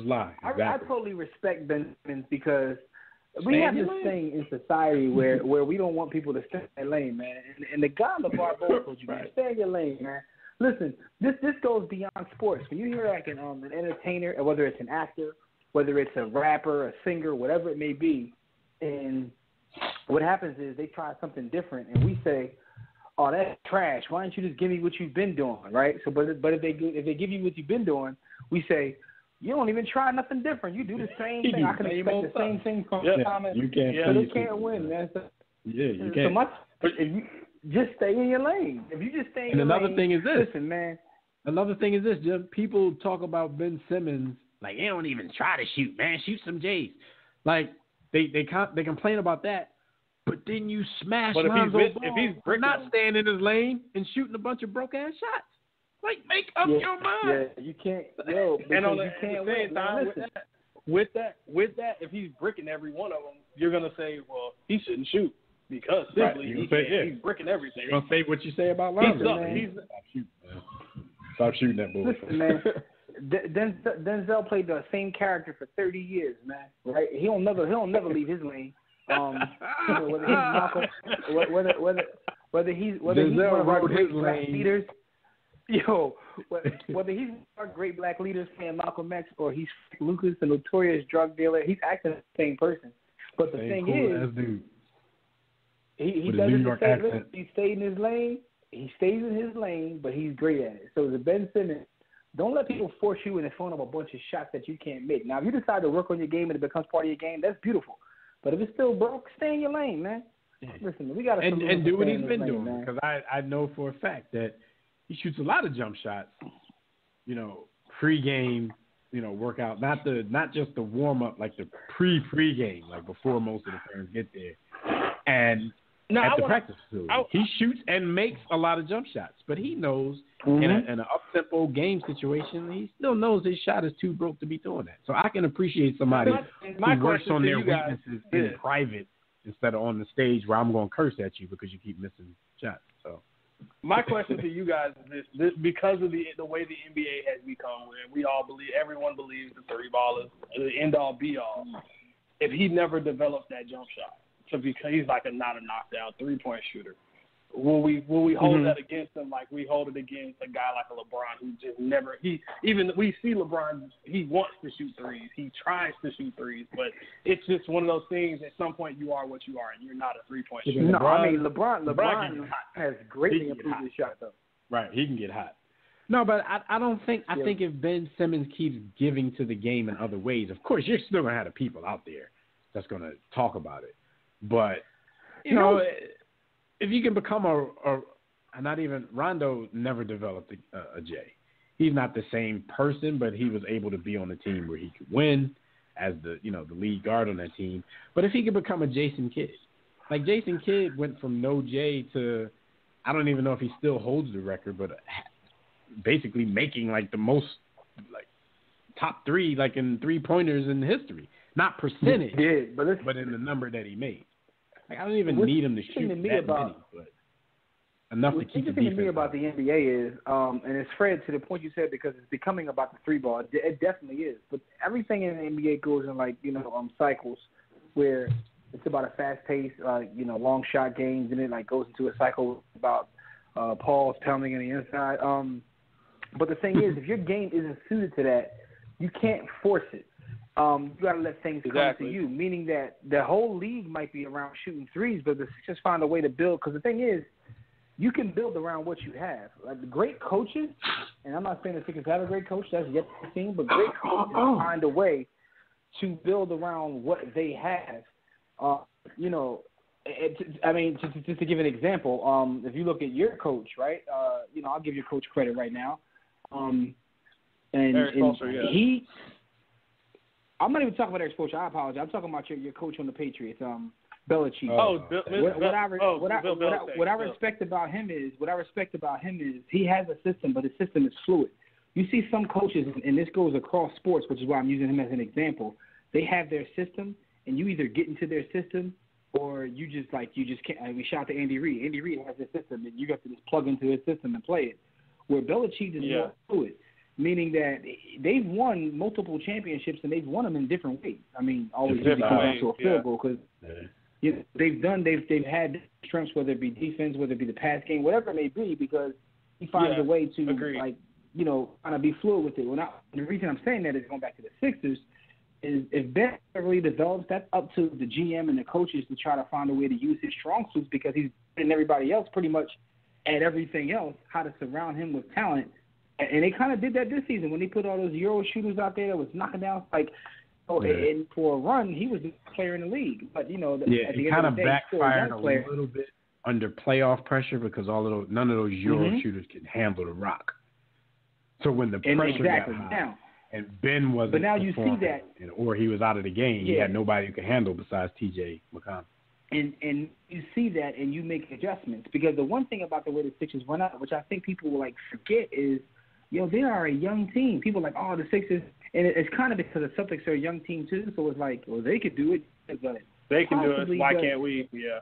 lie. Exactly. I totally respect Ben Simmons because we have this thing in society where we don't want people to stay in their lane, man. And the guy LeVar Ball told you, man, stay in your lane, man. Listen, this goes beyond sports. When you hear like an entertainer, or whether it's an actor, whether it's a rapper, a singer, whatever it may be, and what happens is they try something different, and we say, "Oh, that's trash. Why don't you just give me what you've been doing, right?" So, but if they give you what you've been doing, we say, "You don't even try nothing different. You do the same thing. I can expect the same thing from Thomas." You can't. So they can't win, man. You can't. So if you just stay in your lane. If you just stay in your lane. And another thing is this. Listen, man. Another thing is this, Jim. People talk about Ben Simmons like, "They don't even try to shoot, man. Shoot some J's." Like they complain about that, but then you smash Lonzo Ball if he's not staying in his lane and shooting a bunch of broke ass shots. Like, make up your mind. Yeah, you can't. Yo, and on you can't the same time, with that, if he's bricking every one of them, you're gonna say, well, he shouldn't shoot because he's bricking everything. You're gonna say what you say about Lonzo. Stop shooting that bullshit. Listen, man. Denzel played the same character for 30 years, man. Right? He'll never leave his lane. Whether he's Malcolm, whether he's one of our great black leaders. Whether he's our great black leaders playing Malcolm X or he's Lucas, the notorious drug dealer, he's acting the same person. But the thing is, he doesn't he stays in his lane. He stays in his lane, but he's great at it. So the Ben Simmons, don't let people force you into throwing up a bunch of shots that you can't make. Now, if you decide to work on your game and it becomes part of your game, that's beautiful. But if it's still broke, stay in your lane, man. Listen, we got to and do what he's been doing, because I know for a fact that he shoots a lot of jump shots. Pre-game, workout, not just the warm up, like the pre-game, like before most of the fans get there, and at the practice facility, he shoots and makes a lot of jump shots. But he knows in an up-tempo game situation, he still knows his shot is too broke to be doing that. So I can appreciate somebody who works on their weaknesses in private instead of on the stage where I'm going to curse at you because you keep missing shots. So my question to you guys is this because of the way the NBA has become, where everyone believes the three ball is the end all be all. If he never develops that jump shot, because he's like not a knockdown 3-point shooter. Will we hold that against him like we hold it against a guy like a LeBron who just never we see LeBron, he wants to shoot threes, he tries to shoot threes, but it's just one of those things. At some point, you are what you are, and you're not a 3-point shooter. No, I mean LeBron has greatly improved his shot though. Right, he can get hot. No, but I don't think I think if Ben Simmons keeps giving to the game in other ways, of course you're still gonna have the people out there that's gonna talk about it, but you know. If you can become not even Rondo never developed a J. He's not the same person, but he was able to be on a team where he could win as the lead guard on that team. But if he could become a Jason Kidd, like Jason Kidd went from no J to, I don't even know if he still holds the record, but basically making like the most like top 3 like in 3-pointers in history, not percentage, but in the number that he made. Like, I don't even need him to shoot that many, but enough to keep the defense. What's interesting to me about the NBA is, and it's Fred to the point you said, because it's becoming about the 3-ball. It definitely is. But everything in the NBA goes in cycles where it's about a fast pace, long shot games, and it like goes into a cycle about Paul's pounding in the inside. But the thing is, if your game isn't suited to that, you can't force it. You got to let things come to you, meaning that the whole league might be around shooting threes, but the Sixers find a way to build. Because the thing is, you can build around what you have. Like the great coaches, and I'm not saying the Sixers have a great coach, that's yet to be seen, but great coaches find a way to build around what they have. Just to give an example, if you look at your coach, right? I'll give your coach credit right now. Eric Spoelstra, yeah. I'm not even talking about Eric Spoelstra. I apologize. I'm talking about your coach on the Patriots, Belichick. What I respect about him is he has a system, but his system is fluid. You see some coaches, and this goes across sports, which is why I'm using him as an example. They have their system, and you either get into their system or you just can't. We shout out to Andy Reid. Andy Reid has his system, and you have to just plug into his system and play it. Where Belichick is more fluid. Meaning that they've won multiple championships and they've won them in different ways. I mean, always comes down to a field goal because they've had strengths, whether it be defense, whether it be the pass game, whatever it may be, because he finds a way to kind of be fluid with it. The reason I'm saying that is going back to the Sixers is if Ben really develops, that's up to the GM and the coaches to try to find a way to use his strong suits, because he's and everybody else pretty much at everything else, how to surround him with talent. And they kind of did that this season when they put all those Euro shooters out there that was knocking down and for a run, he was the best player in the league. But it kind of backfired a little bit under playoff pressure because none of those Euro shooters can handle the rock. So when the pressure got high, and Ben wasn't, but now you see that, or he was out of the game, he had nobody who could handle besides T.J. McConnell. And you see that, and you make adjustments, because the one thing about the way the Sixers run out, which I think people will forget, is they are a young team. People are like, oh, the Sixers, and it's kind of because the Celtics are a young team too. So it's like, well, they could do it, but they can do it. Why can't we? Yeah,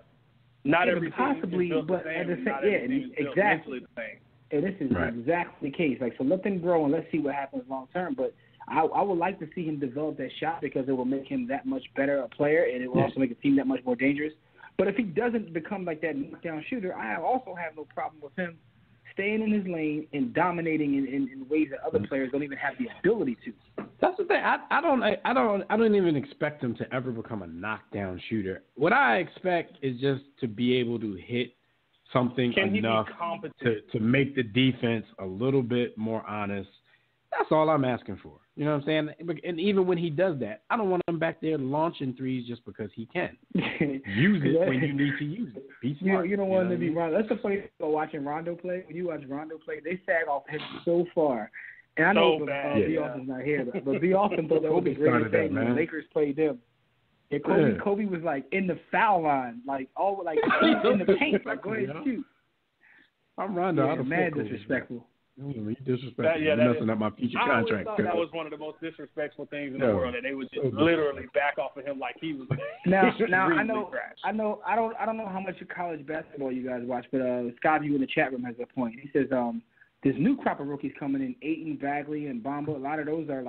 not every possibly, team is but at the same, exactly. And this is exactly the case. So let them grow and let's see what happens long term. But I would like to see him develop that shot, because it will make him that much better a player, and it will also make the team that much more dangerous. But if he doesn't become like that knockdown shooter, I also have no problem with him staying in his lane and dominating in ways that other players don't even have the ability to. That's the thing. I don't even expect him to ever become a knockdown shooter. What I expect is just to be able to hit something enough to make the defense a little bit more honest. That's all I'm asking for. You know what I'm saying? And even when he does that, I don't want him back there launching threes just because he can. Use it when you need to use it. Be smart. You don't want him to be Rondo. That's the funny thing about watching Rondo play. When you watch Rondo play, they sag off him so far. And I know B. Austin's not here, but B. Austin thought that was the greatest thing when the Lakers played them. And Kobe was in the foul line, in the paint, go ahead and shoot. I'm Rondo. Yeah, mad disrespectful. You disrespectful. You're messing up my future contract. I always thought that was one of the most disrespectful things in the world, that they would just literally back off of him like he was. Now I know. I don't know how much college basketball you guys watch, but Scott View in the chat room has a point. He says this new crop of rookies coming in, Ayton, Bagley, and Bamba. A lot of those are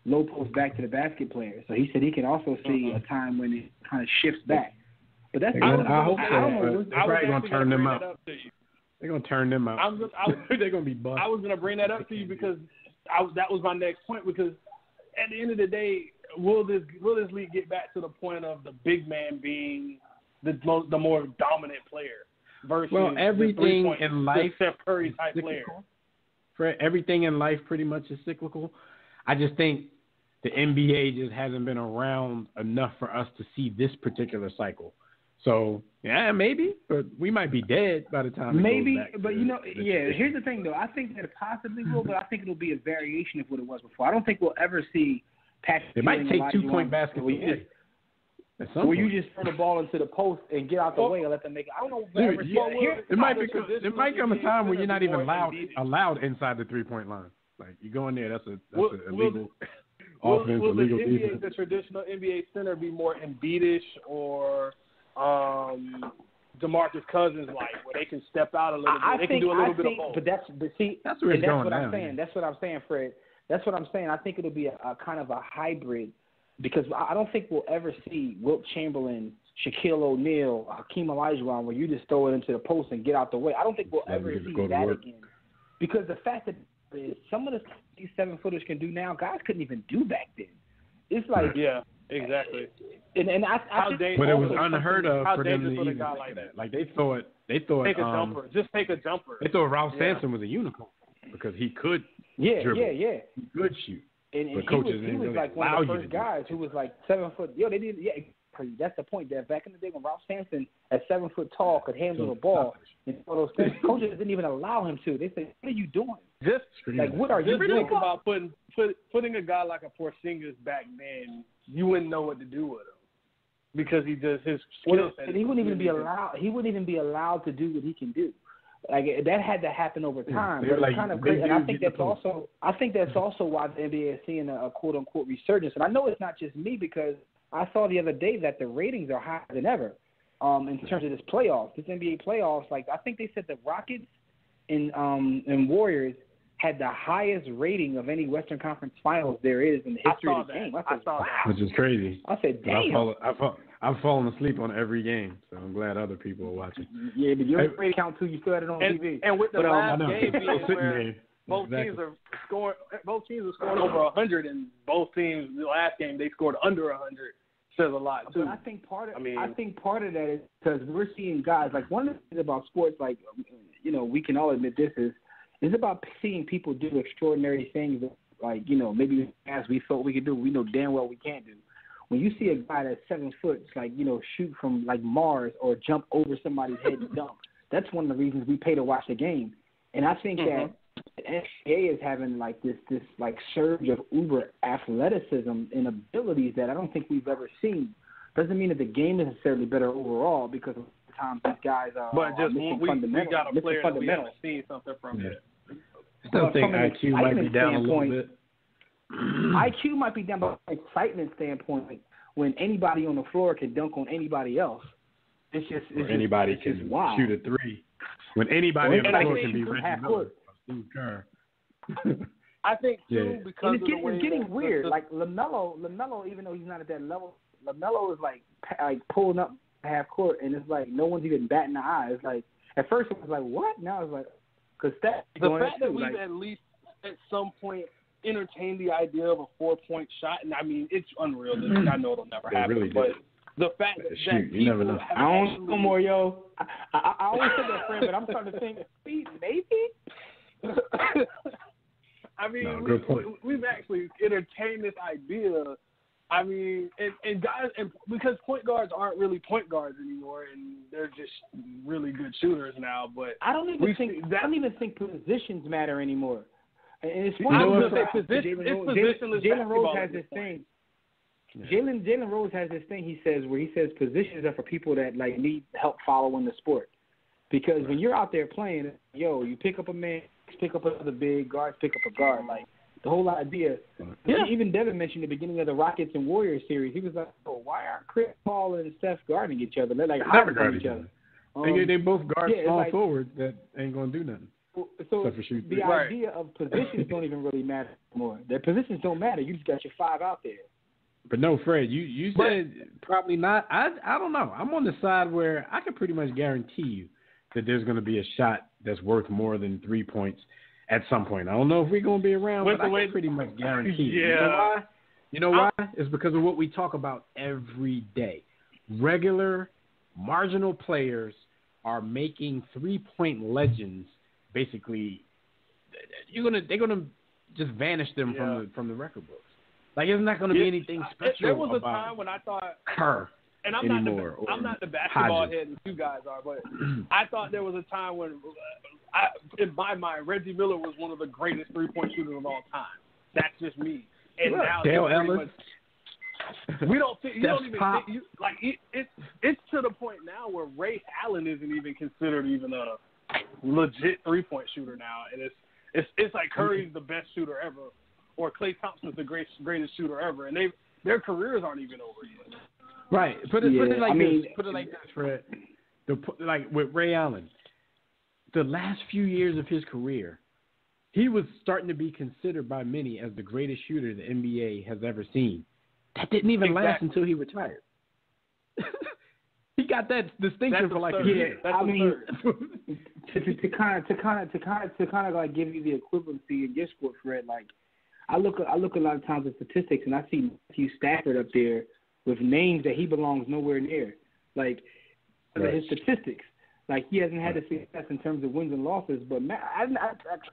low post back to the basket players. So he said he can also see a time when it kind of shifts back. But that's I hope so. I They're probably going to turn them out. They're going to turn them out. They're going to be bust. I was going to bring that up to you because that was my next point, because at the end of the day, will this league get back to the point of the big man being the more dominant player versus everything in life, Steph Curry type player? Everything in life pretty much is cyclical. I just think the NBA just hasn't been around enough for us to see this particular cycle. So, yeah, maybe, but we might be dead by the time it goes back but here's the thing, though. I think that it possibly will, but I think it'll be a variation of what it was before. I don't think we'll ever see Patrick. It might take 2-point basketball. Where you just throw the ball into the post and get out the way and let them make it. I don't know. It might come a time where you're not even allowed inside the 3-point line. Like, you go in there, that's illegal offense, illegal defense. The traditional NBA center be more Embiid-ish or DeMarcus Cousins, like, where they can step out a little bit. They can do a little bit of both. But that's where it's going what now. I'm saying. That's what I'm saying, Fred. That's what I'm saying. I think it'll be a kind of a hybrid, because I don't think we'll ever see Wilt Chamberlain, Shaquille O'Neal, Hakeem Olajuwon, where you just throw it into the post and get out the way. I don't think we'll ever see that again. Because the fact that some of these 7-footers can do now, guys couldn't even do back then. It's like exactly. But it was unheard of for them to even guy like that. Like they thought. Take a jumper. Just take a jumper. They thought Ralph Sampson was a unicorn because he could dribble. He could shoot. And but coaches he was really like one of the first guys who was like 7 foot. They did. That's the point. That back in the day when Ralph Sampson at 7 foot tall could handle the ball and all those things, coaches didn't even allow him to. They said, "What are you doing? What are you doing?" Think about putting a guy like a Porzingis back then. You wouldn't know what to do with him because his skill set. And he wouldn't even be allowed. He wouldn't even be allowed to do what he can do. Like, that had to happen over time. But it's kind of crazy. And I think that's also why the NBA is seeing a quote unquote resurgence. And I know it's not just me, because I saw the other day that the ratings are higher than ever in terms of this NBA playoffs. Like, I think they said the Rockets and Warriors had the highest rating of any Western Conference Finals there is in the history of the game. I saw that. Which is crazy. I said, damn. I've fallen asleep on every game, so I'm glad other people are watching. Yeah, but your rating count too. You still had it on TV. And with the last game being where both teams are scoring over 100, and both teams the last game they scored under 100. Says a lot too. But I think part of that is because we're seeing guys, like, one of the things about sports, like, we can all admit this is about seeing people do extraordinary things that, like, maybe as we thought we could do, we know damn well we can't do. When you see a guy that's 7 foot, like, shoot from like Mars or jump over somebody's head and dunk, that's one of the reasons we pay to watch the game. And I think that the NBA is having like this like surge of uber athleticism and abilities that I don't think we've ever seen. Doesn't mean that the game is necessarily better overall, because of the times these guys are missing fundamentals. We got a player that we haven't seen something from yet. I still think IQ might be down a little bit. IQ might be down, but from an excitement standpoint, when anybody on the floor can dunk on anybody else, anybody can shoot a 3. When anybody on the floor can be Reggie Miller or Steve Kerr. I think too, because it's getting weird. Like LaMelo, even though he's not at that level, LaMelo is like pulling up half court, and it's like no one's even batting an eye. It's like at first it was like what? Now it's like because the fact that we've at least at some point entertained the idea of a 4-point shot, and I mean it's unrealistic. I know it'll never happen, but the fact that you never know. I don't know more, yo. I always say that, friend, but I'm starting to think maybe. I mean, we've actually entertained this idea. I mean, and guys, and because point guards aren't really point guards anymore, and they're just really good shooters now. But I don't even think positions matter anymore. And it's funny. Jalen Rose has this thing. Jalen Rose has this thing he says positions are for people that like need help following the sport. Because when you're out there playing, you pick up a man, pick up another big, guards pick up a guard. Like the whole idea. Yeah. Even Devin mentioned at the beginning of the Rockets and Warriors series, he was like, why aren't Chris Paul and Steph guarding each other? They're like hiding each other. They both guard small forwards that ain't gonna do nothing. So the idea of positions don't even really matter anymore. Their positions don't matter. You just got your 5 out there. But no, Fred, you said probably not. I don't know. I'm on the side where I can pretty much guarantee you that there's going to be a shot that's worth more than 3 points at some point. I don't know if we're going to be around, but I can pretty much guarantee you. You know why? You know why? It's because of what we talk about every day. Regular, marginal players are making 3-point legends. Basically, they're gonna just vanish them from the record books. Like, it's not going to be anything special. There was a time when I thought Kerr. And I'm not the basketball head that you guys are, but I thought there was a time when, in my mind, Reggie Miller was one of the greatest 3-point shooters of all time. That's just me. And now Dale Ellis. We don't think you don't even think like it's to the point now where Ray Allen isn't even considered even a legit 3-point shooter now, and it's like Curry's the best shooter ever, or Klay Thompson's the greatest shooter ever, and their careers aren't even over yet. Right. Put it like this, Fred. Like with Ray Allen, the last few years of his career, he was starting to be considered by many as the greatest shooter the NBA has ever seen. That didn't even last until he retired. He got that distinction for like a year. I mean, to kind of like give you the equivalency in your sport, Fred. Like, I look a lot of times at statistics, and I see Matthew Stafford up there with names that he belongs nowhere near. Like, his statistics. Like, he hasn't had the success in terms of wins and losses, but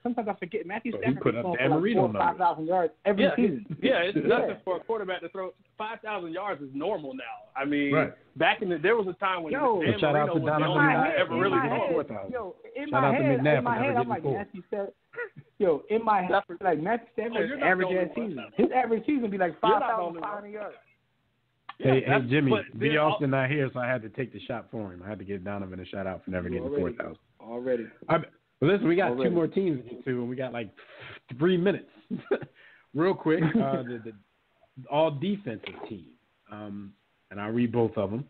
sometimes I forget Matthew Stafford put up for like 4,000 or 5,000 yards every season. Yeah, it's nothing for a quarterback to throw. 5,000 yards is normal now. I mean, back in there was a time when Dan Marino was the only guy ever really throw 4,000. In my head, I'm like, Matthew Stafford. In my head, like Matthew Stafford's average season. His average season would be like 5,500 yards. Hey, Jimmy, B. Austin not here, so I had to take the shot for him. I had to give Donovan a shout out for never getting 4,000. Already. Well, listen, we got two more teams to get to, and we got like 3 minutes. Real quick, the all defensive team, and I'll read both of them.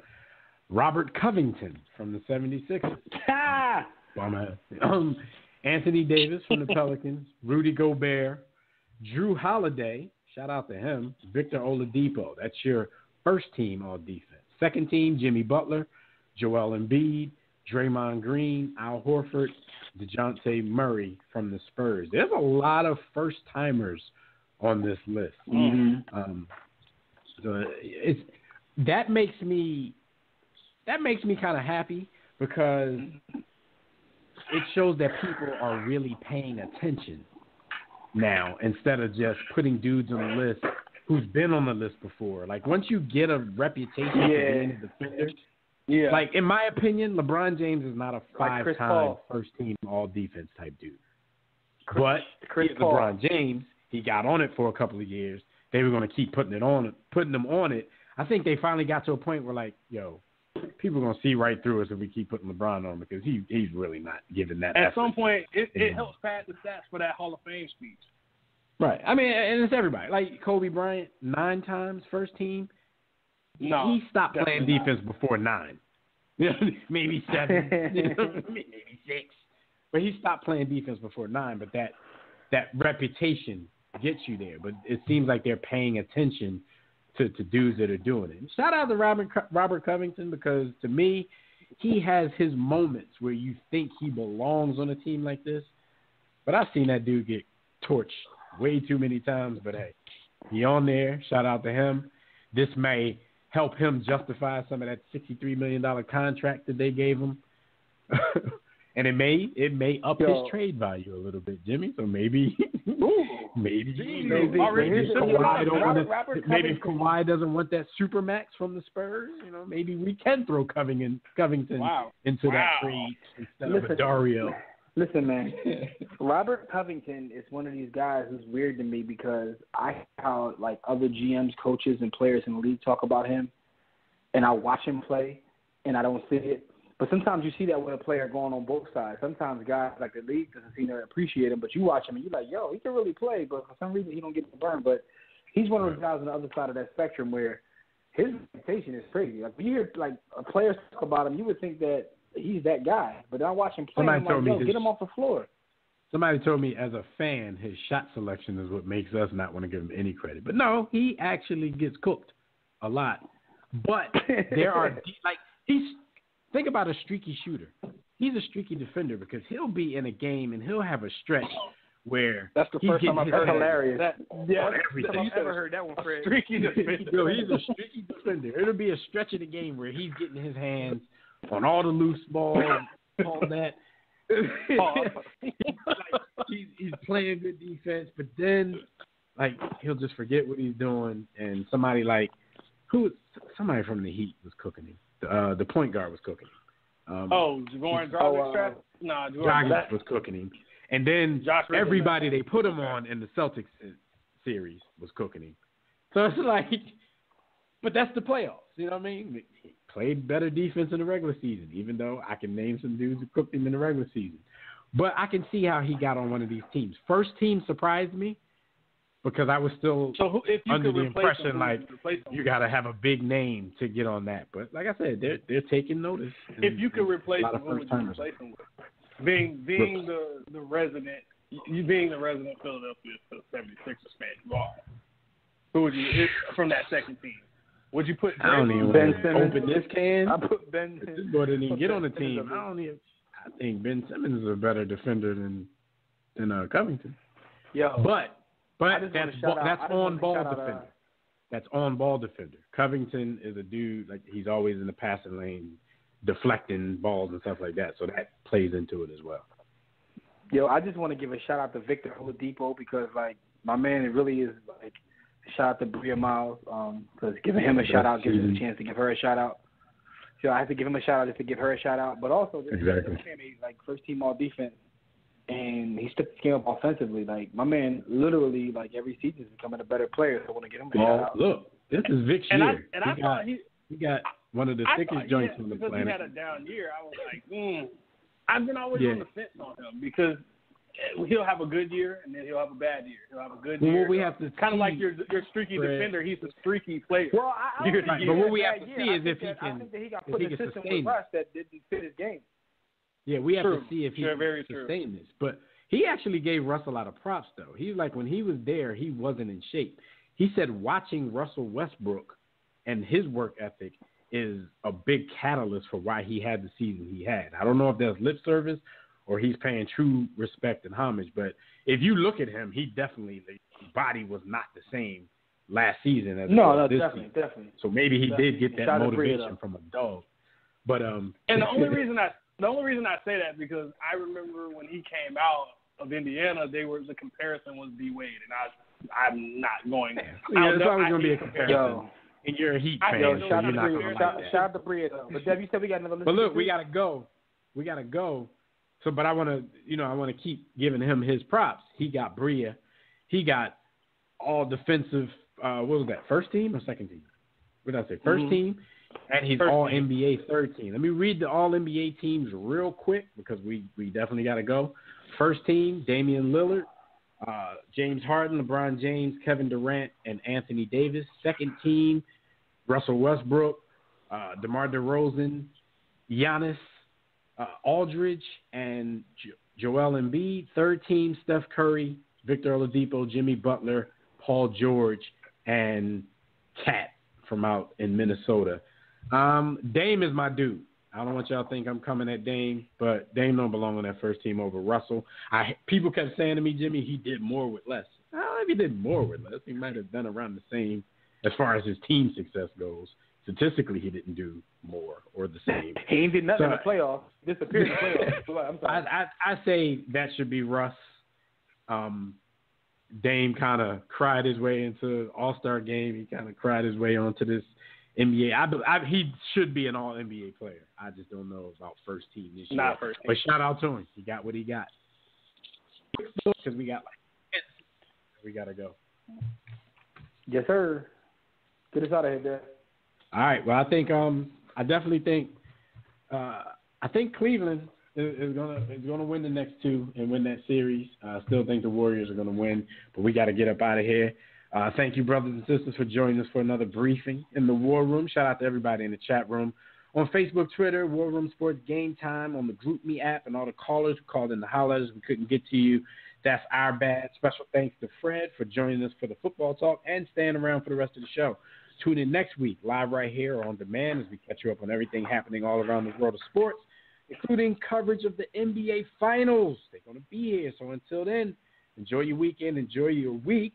Robert Covington from the 76ers. Anthony Davis from the Pelicans. Rudy Gobert. Drew Holiday. Shout out to him. Victor Oladipo. That's your first team all defense. Second team, Jimmy Butler, Joel Embiid, Draymond Green, Al Horford, DeJounte Murray from the Spurs. There's a lot of first-timers on this list. So that makes me kind of happy because it shows that people are really paying attention now instead of just putting dudes on the list who's been on the list before. Like, once you get a reputation for being a defender, like, in my opinion, LeBron James is not a 5-time first-team all-defense type dude. But he's LeBron James. He got on it for a couple of years. They were going to keep putting them on it. I think they finally got to a point where, like, people are going to see right through us if we keep putting LeBron on because he's really not giving that At effort. some point, it helps pad the stats for that Hall of Fame speech. Right. I mean, and it's everybody. Like Kobe Bryant, 9 times first team. No, he stopped playing defense before 9. Maybe 7, maybe 6. But he stopped playing defense before 9. But that reputation gets you there. But it seems like they're paying attention to dudes that are doing it. Shout out to Robert Covington because, to me, he has his moments where you think he belongs on a team like this. But I've seen that dude get torched way too many times, but hey, he on there. Shout out to him. This may help him justify some of that $63 million contract that they gave him. And it may up his trade value a little bit, Jimmy. So maybe if Kawhi doesn't want that supermax from the Spurs, maybe we can throw Covington into that trade instead of a Dario. Listen, man, Robert Covington is one of these guys who's weird to me because I how like other GMs, coaches, and players in the league talk about him, and I watch him play, and I don't see it. But sometimes you see that with a player going on both sides. Sometimes guys like the league doesn't seem to appreciate him, but you watch him and you're like, yo, he can really play, but for some reason he don't get the burn. But he's one of those guys on the other side of that spectrum where his reputation is crazy. Like when you hear like players talk about him, you would think that he's that guy, but I watch him play. I'm like, yo, get him off the floor. Somebody told me as a fan, his shot selection is what makes us not want to give him any credit. But no, he actually gets cooked a lot. But there are think about a streaky shooter. He's a streaky defender because he'll be in a game and he'll have a stretch where that's the first time I've heard hilarious. I've ever heard that one, Fred. Streaky defender. Yo, he's a streaky defender. It'll be a stretch of the game where he's getting his hands on all the loose balls, all that. He's playing good defense, but then he'll just forget what he's doing, and somebody from the Heat was cooking him. The point guard was cooking him. Goran Dragic? Dragic was cooking him. And then everybody they put him on in the Celtics series was cooking him. So it's but that's the playoffs. You know what I mean? He played better defense in the regular season, even though I can name some dudes who cooked him in the regular season. But I can see how he got on one of these teams. First team surprised me because I was still under the impression you got to have a big name to get on that. But like I said, they're taking notice. If you could replace him, who would you replace him with? Being the resident, you being the resident Philadelphia 76ers fan, you are. Who would you from that second team? Would you put Ben Simmons? Open this can. I put Ben Simmons. This boy didn't even get on the team. I think Ben Simmons is a better defender than Covington. But that's on ball defender. That's on ball defender. Covington is a dude he's always in the passing lane, deflecting balls and stuff like that. So that plays into it as well. Yo, I just want to give a shout out to Victor Oladipo because my man, it really is shout out to Bria Miles because giving him a shout out gives him a chance to give her a shout out. So I have to give him a shout out just to give her a shout out, but also this man first team all defense, and he stepped his game up offensively. My man, literally every season is becoming a better player. So I want to give him a shout out. Look, this is Vic's year. I thought he got one of the thickest joints on the planet. Because he had a down year, I was I've been always on the fence on him because he'll have a good year and then he'll have a bad year. He'll have a good year. What we have to kind of like your streaky defender. He's a streaky player. Well, but what we have to see is if he can. I think that he got put in a system with Russ that didn't fit his game. Yeah, we have to see if he can sustain this. But he actually gave Russ a lot of props, though. He's when he was there, he wasn't in shape. He said watching Russell Westbrook and his work ethic is a big catalyst for why he had the season he had. I don't know if that's lip service or he's paying true respect and homage, but if you look at him, he definitely, his body was not the same last season as this season. Definitely. So maybe he did get that motivation from a dog. But and the only reason I say that because I remember when he came out of Indiana, the comparison was D Wade, and I'm not going. Yeah, it's always going to be a comparison. And you're a Heat fan, so you're not going to like that. Shout out to Bria, though. But Dev, you said we got another list. But look, we gotta go. So, but I want to keep giving him his props. He got Bria. He got all defensive. What was that? First team or second team? What did I say? First team. And he's all NBA third team. Let me read the all NBA teams real quick because we definitely got to go. First team: Damian Lillard, James Harden, LeBron James, Kevin Durant, and Anthony Davis. Second team: Russell Westbrook, DeMar DeRozan, Giannis, Aldridge, and Joel Embiid. Third team: Steph Curry, Victor Oladipo, Jimmy Butler, Paul George, and Cat from out in Minnesota. Dame is my dude. I don't want y'all to think I'm coming at Dame, but Dame don't belong on that first team over Russell. People kept saying to me, Jimmy, he did more with less. I don't know if he did more with less. He might have done around the same as far as his team success goes. Statistically, he didn't do more or the same. He ain't did nothing in the playoffs. Disappeared in the playoffs. I'm sorry. I say that should be Russ. Dame kind of cried his way into All-Star game. He kind of cried his way onto this NBA. He should be an All-NBA player. I just don't know about first team this year. Not first team. But shout out to him. He got what he got. Because we got we got to go. Yes, sir. Get us out of here, Dad. All right. Well, I think I definitely think Cleveland is gonna win the next two and win that series. I still think the Warriors are gonna win, but we got to get up out of here. Thank you, brothers and sisters, for joining us for another briefing in the War Room. Shout out to everybody in the chat room On Facebook, Twitter, War Room Sports Game Time, on the Group Me app, and all the callers who called in the hollers. We couldn't get to you. That's our bad. Special thanks to Fred for joining us for the football talk and staying around for the rest of the show. Tune in next week, live right here or on demand, as we catch you up on everything happening all around the world of sports, including coverage of the NBA Finals. They're going to be here. So until then, enjoy your weekend, enjoy your week,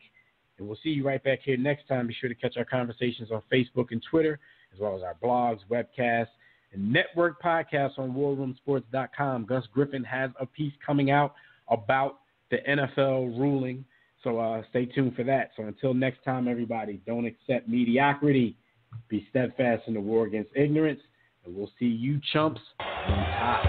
and we'll see you right back here next time. Be sure to catch our conversations on Facebook and Twitter, as well as our blogs, webcasts, and network podcasts on warroomsports.com. Gus Griffin has a piece coming out about the NFL ruling, so stay tuned for that. So until next time, everybody, don't accept mediocrity. Be steadfast in the war against ignorance, and we'll see you chumps on top.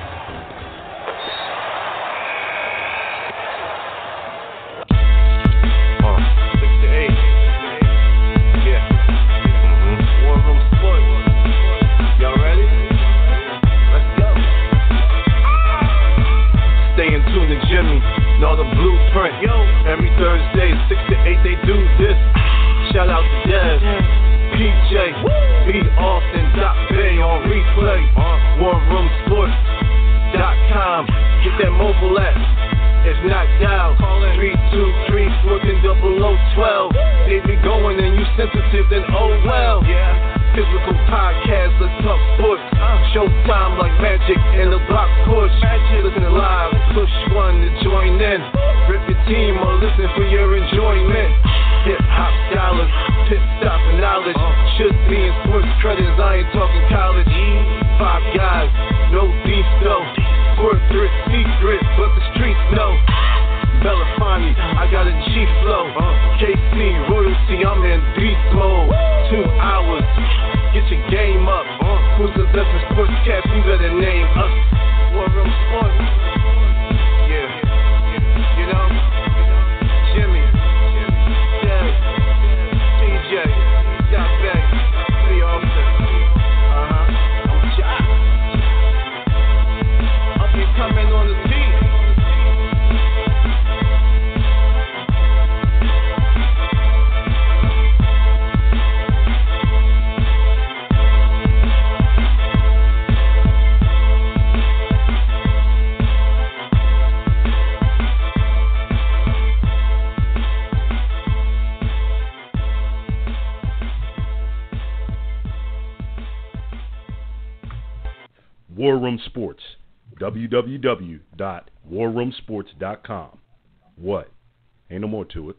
Jimmy, know the blueprint. Every Thursday, 6 to 8, they do this. Shout out to Dev, PJ, B. Austin, Doc Bay on replay. WarRoomSports.com. Get that mobile app. It's knocked out. 323-140012. They be going and you sensitive, then oh well. Physical podcast, let's talk sports. Showtime like magic in the block push. Listen live, push one to join in. Rip your team or listen for your enjoyment. Hip hop scholars, pit stop and knowledge. Should be in sports credits, I ain't talking college. 5 guys, no beef though. Corporate secret, but the streets know. Belafonte, I got a G flow. KC, royalty, I'm in beast mode. 2 hours, get your game up. Who's the best in sportscast? You better name us. War Room Sports. Yeah, you know, Jimmy, Dad, TJ, Doc Bay, B. Austin. I'm Jock. Up and coming on the team. War Room Sports, www.warroomsports.com. What? Ain't no more to it.